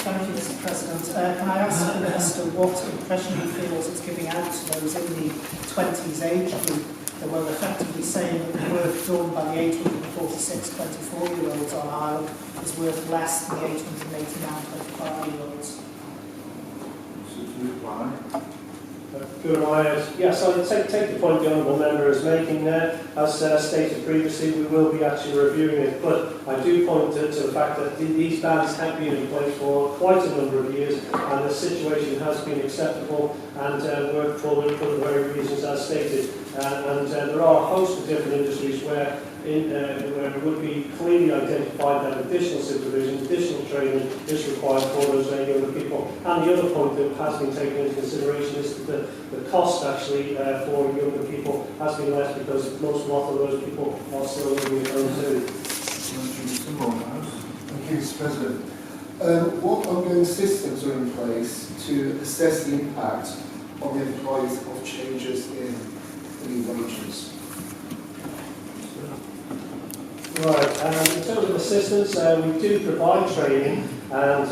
Thank you, Mr. President. Can I ask the Minister what impression he feels it's giving out to those in the 20s age group that were effectively saying that the work done by the 846 24-year-olds on Ireland is worth less than the 889 25-year-olds? Good morning. Yes, I take the point the Honourable Member is making there. As stated previously, we will be actually reviewing it, but I do point to the fact that these bans have been in place for quite a number of years, and the situation has been acceptable and worked forward for the very reasons as stated. There are a host of different industries where it would be clearly identified that additional supervision, additional training is required for those younger people. And the other point that has been taken into consideration is that the cost actually for younger people has been less because most of those people are still living at home too. Thank you, Mr. President. What ongoing systems are in place to assess the impact on the employees of changes in the wages? Right, in terms of assistance, we do provide training and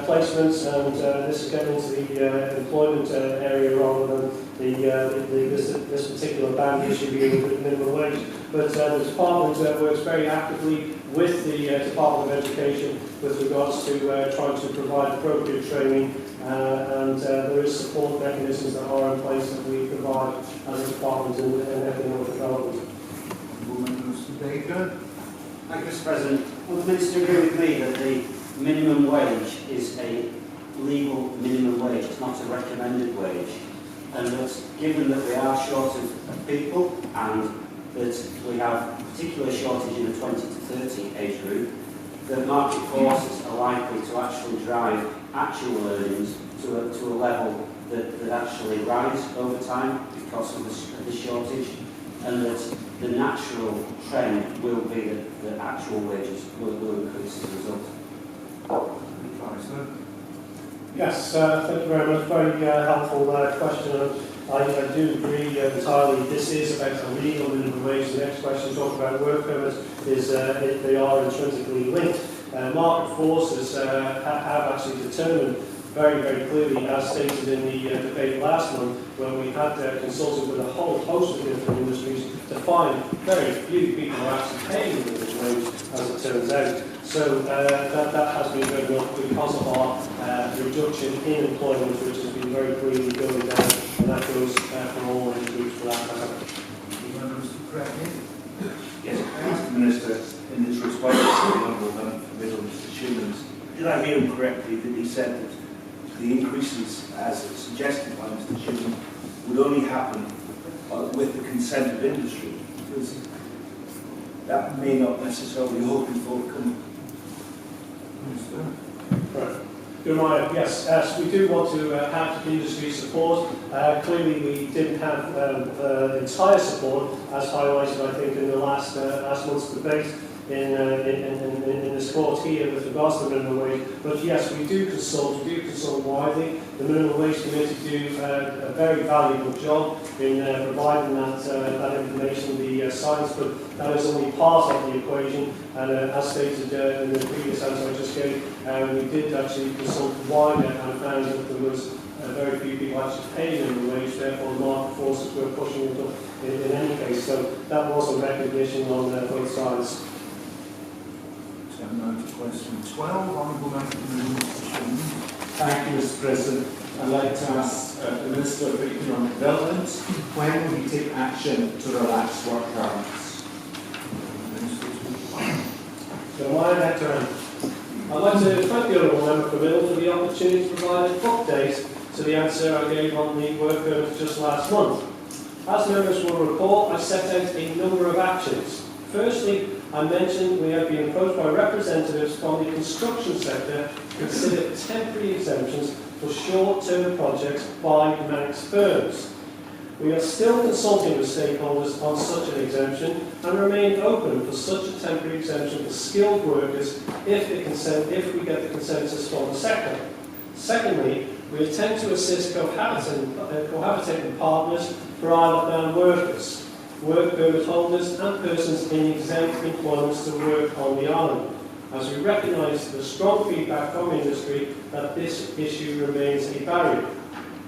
placements, and this is getting into the employment area rather than this particular band issue being with minimum wage. But the department works very actively with the Department of Education with regards to trying to provide appropriate training, and there is support mechanisms that are in place that we provide as a department in economic development. Thank you, Mr. President. Will the Minister agree with me that the minimum wage is a legal minimum wage, it's not a recommended wage, and that given that we are short of people and that we have a particular shortage in the 20 to 30 age group, that market forces are likely to actually drive actual earnings to a level that actually rise over time because of the shortage, and that the natural trend will be that actual wages will increase as a result. Yes, thank you very much. Very helpful question. I do agree entirely. This is about a legal minimum wage. The next question, talking about work permits, is they are intrinsically linked. Market forces have actually determined very, very clearly, as stated in the debate last month, when we had consulted with a whole host of different industries to find very few people are actually paying the minimum wage, as it turns out. So that has been going up because of our reduction in employment, which has been very clearly going down, and that goes from all age groups for that matter. Yes, I asked the Minister in his response to the Honourable Member for Middle Mr. Shumans, did I hear him correctly that he said that the increases, as suggested by Mr. Shumans, would only happen with the consent of industry? Because that may not necessarily hold before it comes. Right. Yes, we do want to have industry support. Clearly, we didn't have the entire support, as highlighted, I think, in the last month's debate in this court here with regards to the minimum wage. But yes, we do consult widely. The Minimum Wage Committee do a very valuable job in providing that information, the science, but that is only part of the equation. And as stated in the previous answer I just gave, we did actually consult wider and found that there was very few people actually paying minimum wage, therefore the market forces were pushing it up in any case. So that was a recognition on both sides. Question 12, Honourable Member for Thank you, Mr. President. I'd like to ask the Minister for Economic Development, when will he take action to relax work hours? So my turn. I'd like to thank the Honourable Member for Middle for the opportunity to provide an update to the answer I gave on the work permit just last month. As members will recall, I set out a number of actions. Firstly, I mentioned we have been approached by representatives from the construction sector to consider temporary exemptions for short-term projects by Manx firms. We are still consulting with stakeholders on such an exemption and remain open for such a temporary exemption for skilled workers if we get the consensus from the sector. Secondly, we intend to assist cohabitating partners for Isle of Man workers, work permit holders and persons in exempt employments to work on the island, as we recognise the strong feedback from industry that this issue remains a barrier.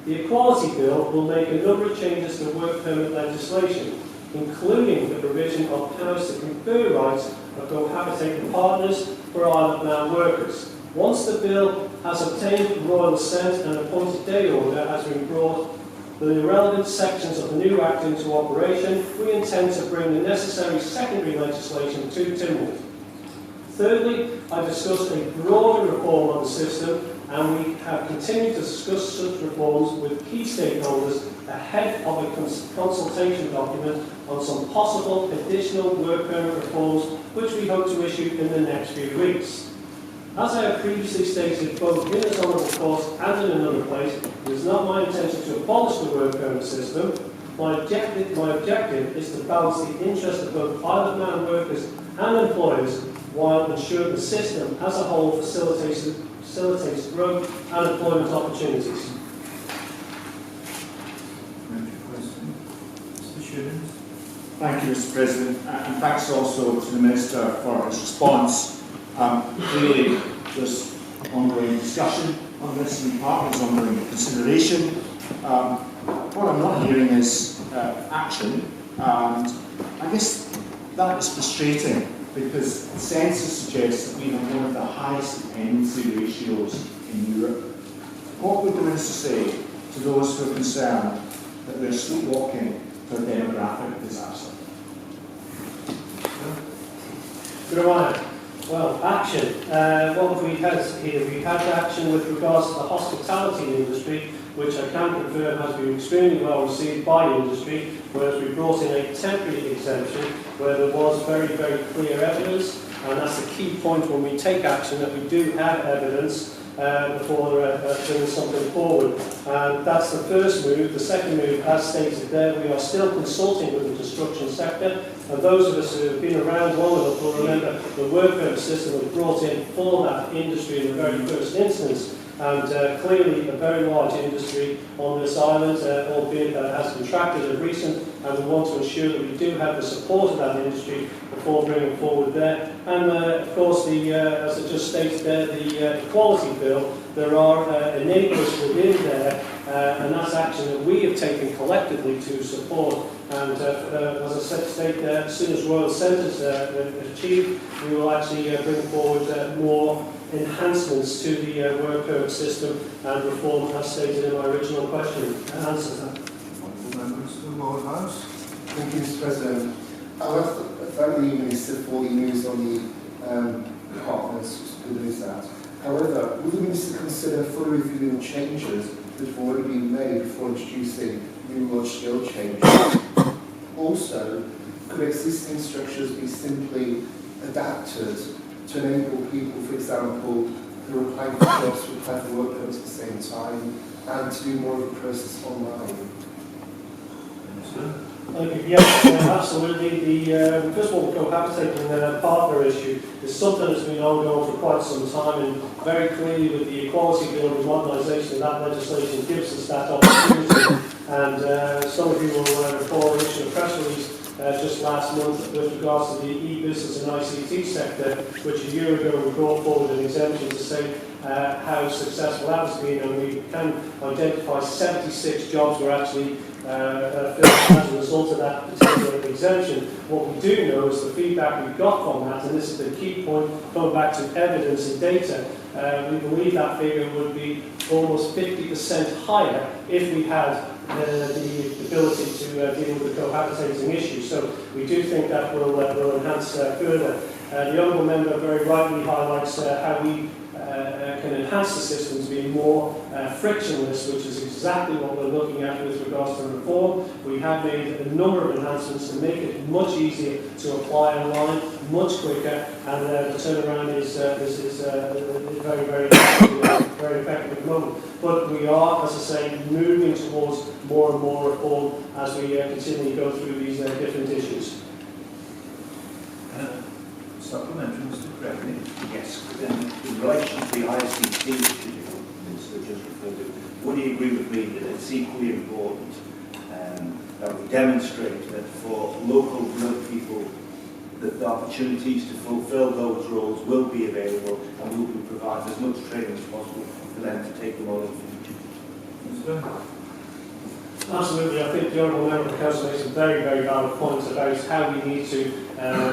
The Equality Bill will make a number of changes to work permit legislation, including the provision of powers to confer rights of cohabitating partners for Isle of Man workers. Once the bill has obtained royal assent and an appointed day order has been brought the relevant sections of the new Act into operation, we intend to bring the necessary secondary legislation to Tynwald. Thirdly, I discussed a broader reform of the system, and we have continued to discuss such reforms with key stakeholders ahead of a consultation document on some possible additional work permit reforms which we hope to issue in the next few weeks. As I have previously stated both in this honourable course and in another place, it is not my intention to abolish the work permit system. My objective is to balance the interest of both Isle of Man workers and employers while ensuring the system as a whole facilitates growth and employment opportunities. Thank you, Mr. President, and thanks also to the Minister for his response. Clearly, there's ongoing discussion on this and partners ongoing consideration. What I'm not hearing is action, and I guess that is frustrating because the census suggests that we have one of the highest dependency ratios in Europe. What would the Minister say to those who are concerned that they're sleepwalking to a demographic disaster? Good morning. Well, action. What have we had here? We've had action with regards to the hospitality industry, which I can confirm has been extremely well received by industry, whereas we brought in a temporary exemption where there was very, very clear evidence, and that's the key point when we take action, that we do have evidence before bringing something forward. And that's the first move. The second move, as stated there, we are still consulting with the construction sector, and those of us who have been around long enough will remember the work permit system was brought in for that industry in the very first instance, and clearly a very large industry on this island, albeit that has contracted of recent, and we want to ensure that we do have the support of that industry before bringing forward there. And of course, as I just stated there, the equality bill, there are enablers within there, and that's action that we have taken collectively to support. And as I state there, as soon as Royal Centres achieved, we will actually bring forward more enhancements to the work permit system and reform, as stated in my original question. Answers that. Thank you, Mr. President. I want to thank the Minister for the news on the partners, which is good news that. However, would the Minister consider fully reviewing changes that have already been made before introducing new large-scale changes? Also, could existing structures be simply adapted to enable people, for example, who are applying for jobs to apply for work permits at the same time, and to do more of the process online? Thank you. Yes, absolutely. First of all, the cohabitating partner issue is something that's been ongoing for quite some time, and very clearly with the Equality Bill and modernisation of that legislation gives us that opportunity. And some of you will recall issuing a press release just last month with regards to the e-business and ICT sector, which a year ago we brought forward an exemption to say how successful that has been, and we can identify 76 jobs were actually filled as a result of that particular exemption. What we do know is the feedback we got from that, and this is the key point, going back to evidence and data, we believe that figure would be almost 50% higher if we had the ability to deal with the cohabitating issue. So we do think that will enhance further. The Honourable Member very rightly highlights how we can enhance the system to be more frictionless, which is exactly what we're looking at with regards to reform. We have made a number of enhancements to make it much easier to apply online, much quicker, and the turnaround is very, very effective at the moment. But we are, as I say, moving towards more and more reform as we continue to go through these different issues. Supplementary, Mr. President. Yes. In relation to the ICT issue the Minister just referred to, would he agree with me that it's equally important that we demonstrate that for local young people that the opportunities to fulfil those roles will be available and will be provided as much training as possible for them to take them on in the future? Absolutely. I think the Honourable Member of the Council makes a very, very valid point about how we need to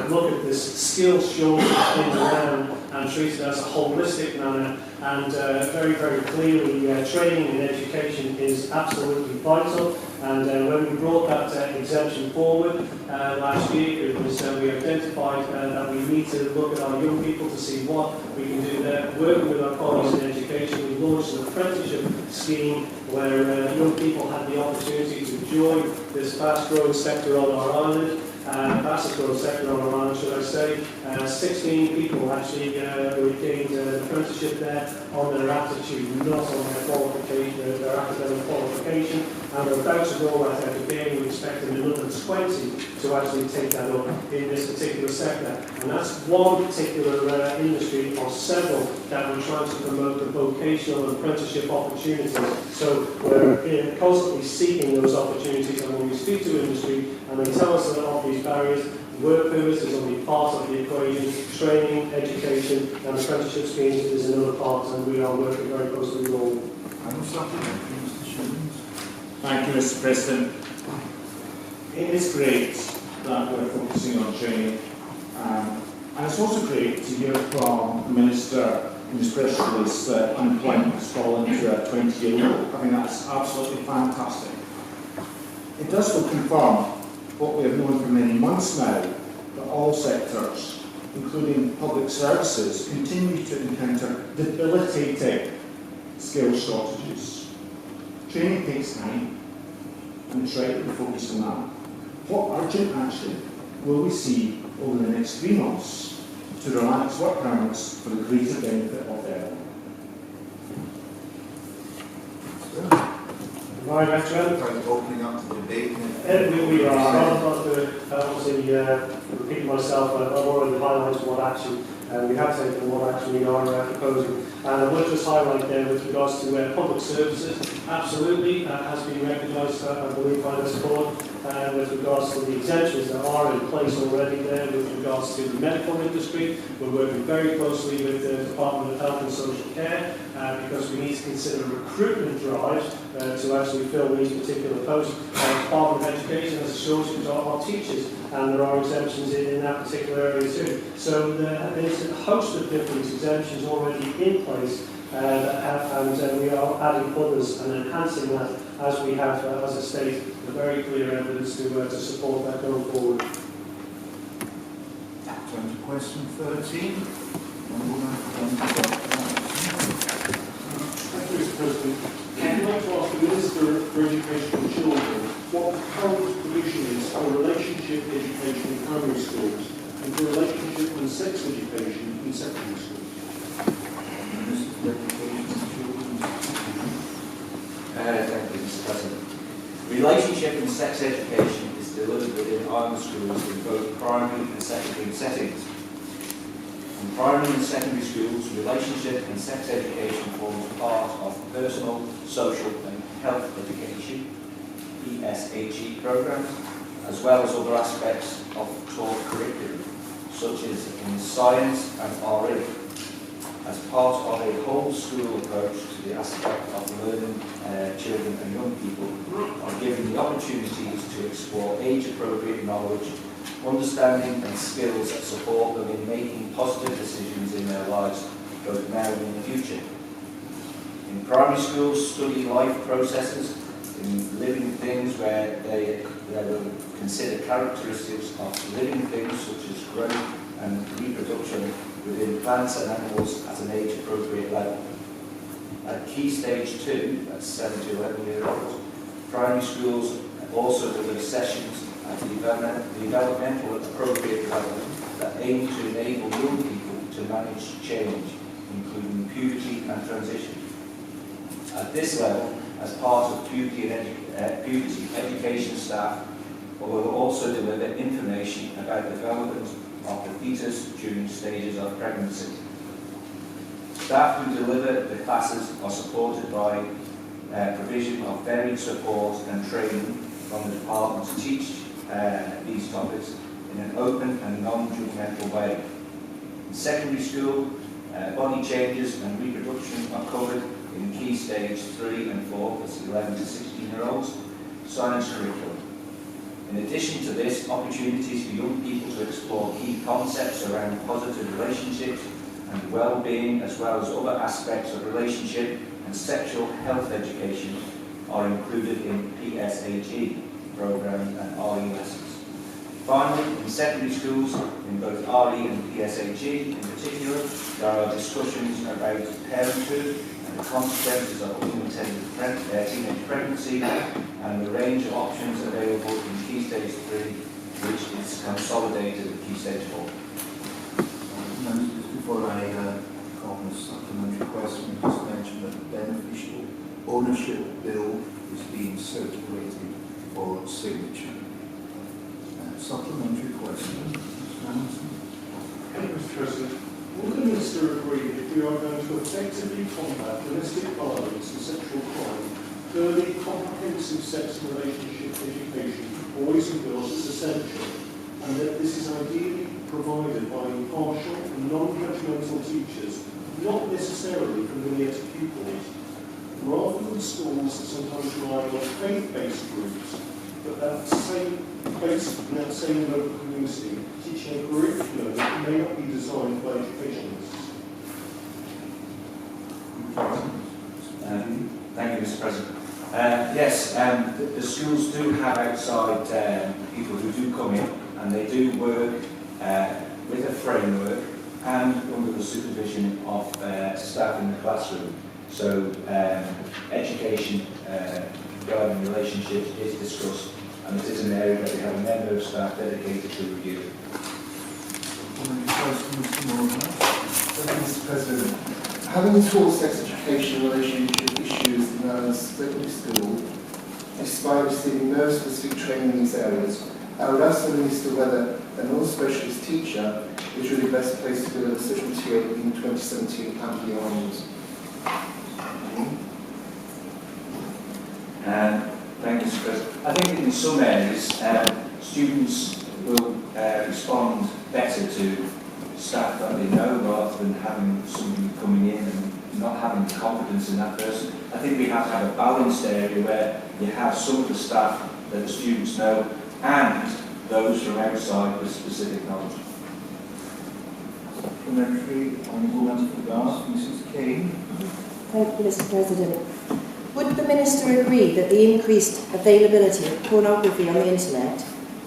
look at this skill shortage in the land and treated as a holistic manner, and very, very clearly training and education is absolutely vital. And when we brought that exemption forward last year, it was, we identified that we need to look at our young people to see what we can do there. Working with our colleagues in education, we launched an apprenticeship scheme where young people had the opportunity to join this fast-growing sector on our island. Fastest growing sector on our island, should I say. 16 people actually gained an apprenticeship there on their aptitude, not on their qualification, their academic qualification. And we're about to roll that out again. We expect another 20 to actually take that up in this particular sector. And that's one particular industry or several that we're trying to promote the vocational and apprenticeship opportunities. So we're constantly seeking those opportunities, and when we speak to industry and they tell us that of these barriers, work permits is only part of the equation, training, education and apprenticeship schemes is another part, and we are working very closely with all. Thank you, Mr. President. It is great that we're focusing on training, and it's also great to hear from the Minister in his press release that unemployment has fallen to a 20-year low. I think that's absolutely fantastic. It does still confirm what we have known for many months now, that all sectors, including public services, continue to encounter debilitating skill shortages. Training takes time, and it's right that we focus on that. What urgent action will we see over the next 3 months to relax work permits for the greater benefit of everyone? Right, after Opening up the debate. we are. I'm not going to obviously repeat myself. I've already highlighted what action we have taken, what action we are proposing. And I will just highlight there with regards to public services. Absolutely, that has been recognised, I believe, by this board. With regards to the exemptions that are in place already there, with regards to the medical industry, we're working very closely with the Department of Health and Social Care because we need to consider recruitment drives to actually fill these particular posts. The Department of Education has a shortage of teachers, and there are exemptions in that particular area too. So there's a host of different exemptions already in place, and we are adding others and enhancing that as we have, as a state, a very clear evidence to support that going forward. Turn to question 13. Thank you, Mr. President. I'd like to ask the Minister for Education and Children what the current provision is for relationship education in primary schools and for relationship and sex education in secondary schools. Thank you, Mr. President. Relationship and sex education is delivered within island schools in both primary and secondary settings. In primary and secondary schools, relationship and sex education forms part of personal, social and health education, PSHE programs, as well as other aspects of taught curriculum, such as in science and RE, as part of a whole school approach to the aspect of learning. Children and young people are given the opportunities to explore age-appropriate knowledge, understanding and skills that support them in making positive decisions in their lives, both now and in the future. In primary schools, study life processes in living things where they will consider characteristics of living things such as growth and reproduction within plants and animals at an age-appropriate level. At Key Stage 2, that's 7 to 11 years old, primary schools also deliver sessions at the developmental appropriate level that aim to enable young people to manage change, including puberty and transition. At this level, as part of puberty education staff, will also deliver information about development of the fetus during stages of pregnancy. Staff who deliver the classes are supported by provision of varied support and training from the department to teach these topics in an open and non-judgmental way. In secondary school, body changes and reproduction are covered in Key Stage 3 and 4, that's 11 to 16-year-olds, science curriculum. In addition to this, opportunities for young people to explore key concepts around positive relationships and well-being, as well as other aspects of relationship and sexual health education, are included in PSAG programmes and RE lessons. Finally, in secondary schools, in both RE and PSAG in particular, there are discussions about parenthood and the consequences of unintended teenage pregnancy and the range of options available in Key Stage 3, which is consolidated with Key Stage 4. Before I comment a supplementary question, just mention that the beneficial ownership bill is being circulated for signature. Supplementary question, Mr. Anderson. Thank you, Mr. President. Will the Minister agree that if we are going to effectively combat domestic violence and sexual crime, early comprehensive sex and relationship education for boys and girls is essential, and that this is ideally provided by impartial and non-judgmental teachers, not necessarily familiar to pupils, rather than schools that sometimes rely on faith-based groups, but that same local community teaching a curriculum that may not be designed by educationists? Thank you, Mr. President. Yes, the schools do have outside people who do come in, and they do work with a framework and under the supervision of staff in the classroom. So education regarding relationships is discussed, and it is an area that we have a member of staff dedicated to review. Mr. President, having taught sex education relationship issues in our secondary school, despite receiving no specific training in these areas, I would ask the Minister whether a non-specialist teacher is really best placed to deliver such material in 2017 and beyond. Thank you, Mr. President. I think in some areas, students will respond better to staff that they know rather than having somebody coming in and not having confidence in that person. I think we have to have a balanced area where you have some of the staff that the students know and those from outside with specific knowledge. Supplementary on the Mrs. Kane. Thank you, Mr. President. Would the Minister agree that the increased availability of pornography on the internet,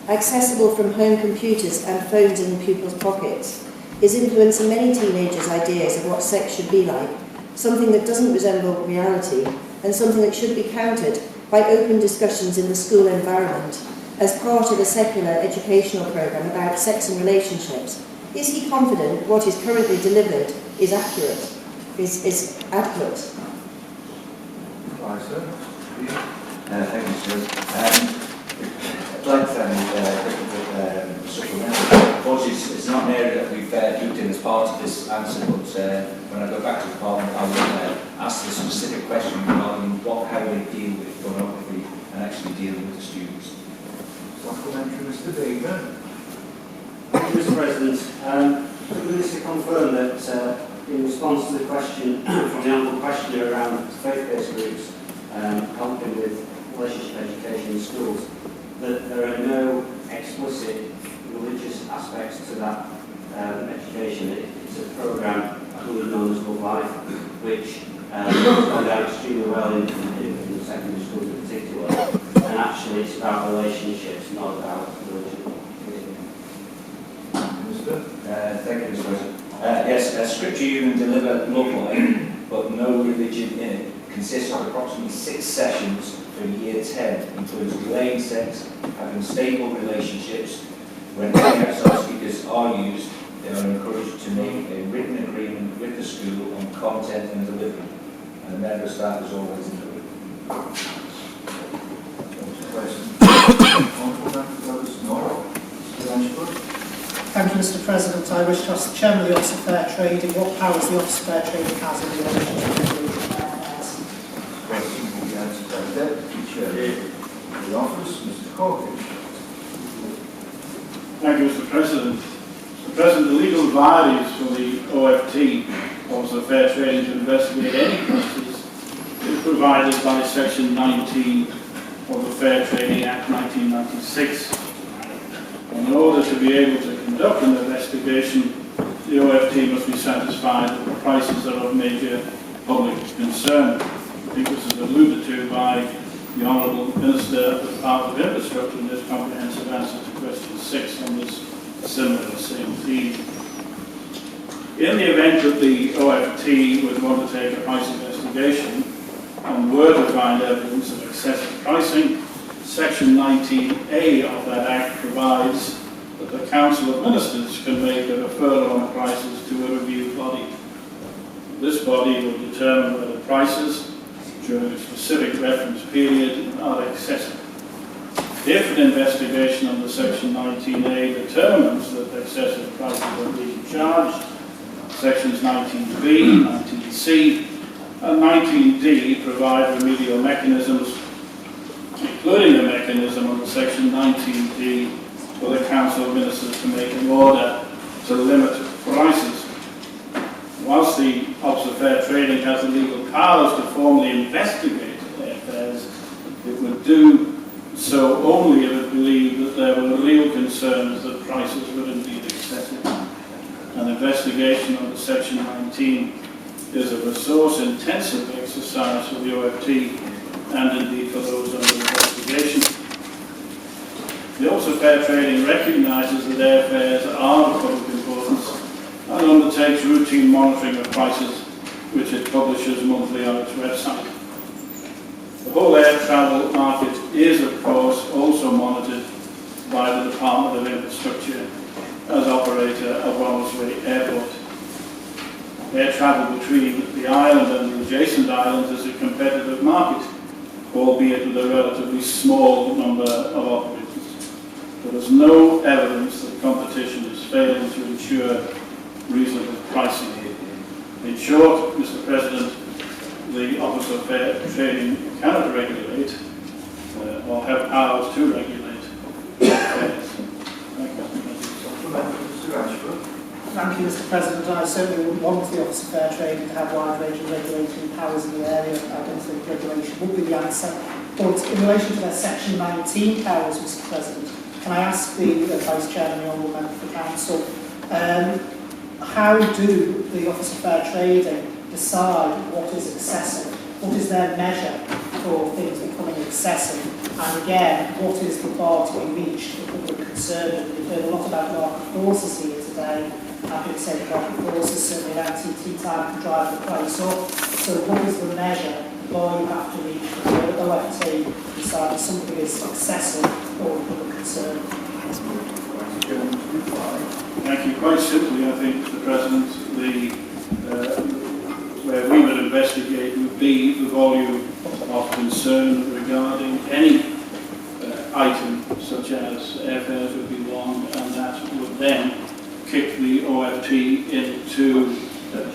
accessible from home computers and phones in pupils' pockets, is influencing many teenagers' ideas of what sex should be like, something that doesn't resemble reality, and something that should be countered by open discussions in the school environment as part of a secular educational programme about sex and relationships? Is he confident what is currently delivered is accurate, is adequate? Thank you, Mr. President. I'd like to supplement. Unfortunately, it's not an area that we've looked in as part of this answer, but when I go back to the Parliament, I will ask the specific question regarding how they deal with pornography and actually deal with the students. Supplementary, Mr. Baker. Thank you, Mr. President. Could the Minister confirm that in response to the question from the honourable questioner around faith-based groups helping with relationship education in schools, that there are no explicit religious aspects to that education? It's a programme known as Love Life, which has gone down extremely well in the secondary schools in particular, and actually it's about relationships, not about religion. Thank you, Mr. President. Yes, Scripture Union deliver Love Life, but no religion in it. Consists of approximately 6 sessions for year 10, includes delaying sex, having stable relationships. When any outside speakers are used, they are encouraged to make a written agreement with the school on content and delivery, and the member staff is always in the loop. Thank you, Mr. President. I wish to ask the Chairman of the Office of Fair Trading what powers the Office of Fair Trading has in relation to the Question will be answered by the Deputy Chair of the Office, Mr. Corkish. Thank you, Mr. President. Mr. President, the legal advice for the OFT, Office of Fair Trading, to investigate any practice is provided by Section 19 of the Fair Trading Act 1996. In order to be able to conduct an investigation, the OFT must be satisfied that the prices are of major public concern. I think this is alluded to by the Honourable Minister of the Department of Infrastructure in his comprehensive answer to question 6 on this similar same theme. In the event that the OFT would want to take a price investigation and were to find evidence of excessive pricing, Section 19A of that Act provides that the Council of Ministers can make a referral on prices to a review body. This body will determine whether prices during a specific reference period are excessive. If an investigation under Section 19A determines that excessive prices are being charged, Sections 19B, 19C, and 19D provide remedial mechanisms, including a mechanism under Section 19D for the Council of Ministers to make an order to limit prices. Whilst the Office of Fair Trading has the legal powers to formally investigate affairs, it would do so only if it believed that there were real concerns that prices were indeed excessive. An investigation under Section 19 is a resource-intensive exercise for the OFT and indeed for those under investigation. The Office of Fair Trading recognises that airfares are of public importance and undertakes routine monitoring of prices, which it publishes monthly on its website. The whole air travel market is, of course, also monitored by the Department of Infrastructure as operator of Ronaldsway Airport. Air travel between the island and the adjacent islands is a competitive market, albeit with a relatively small number of operators. There is no evidence that competition is failing to ensure reasonable pricing. In short, Mr. President, the Office of Fair Trading cannot regulate or have powers to regulate affairs. Thank you, Mr. President. I certainly would want the Office of Fair Trading to have wide-ranging regulatory powers in the area. I don't think regulation would be the answer. But in relation to their Section 19 powers, Mr. President, can I ask the Vice Chairman, the Honourable Member for Council, how do the Office of Fair Trading decide what is excessive? What is their measure for things becoming excessive? And again, what is the bar to be reached for public concern? We've heard a lot about market forces here today. Happy to say that market forces, certainly an MTTV time can drive the price up. So what is the measure, the bar you have to reach for the OFT to decide if something is excessive or public concern? Thank you. Quite simply, I think, Mr. President, where we would investigate would be the volume of concern regarding any item, such as airfares would be long, and that would then kick the OFT into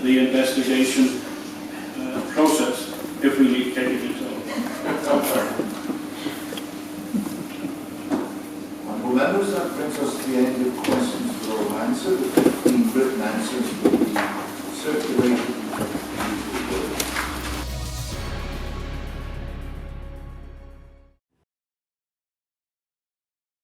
the investigation process, if we need kicking it off. Honourable members, that brings us to the end of questions for all answered.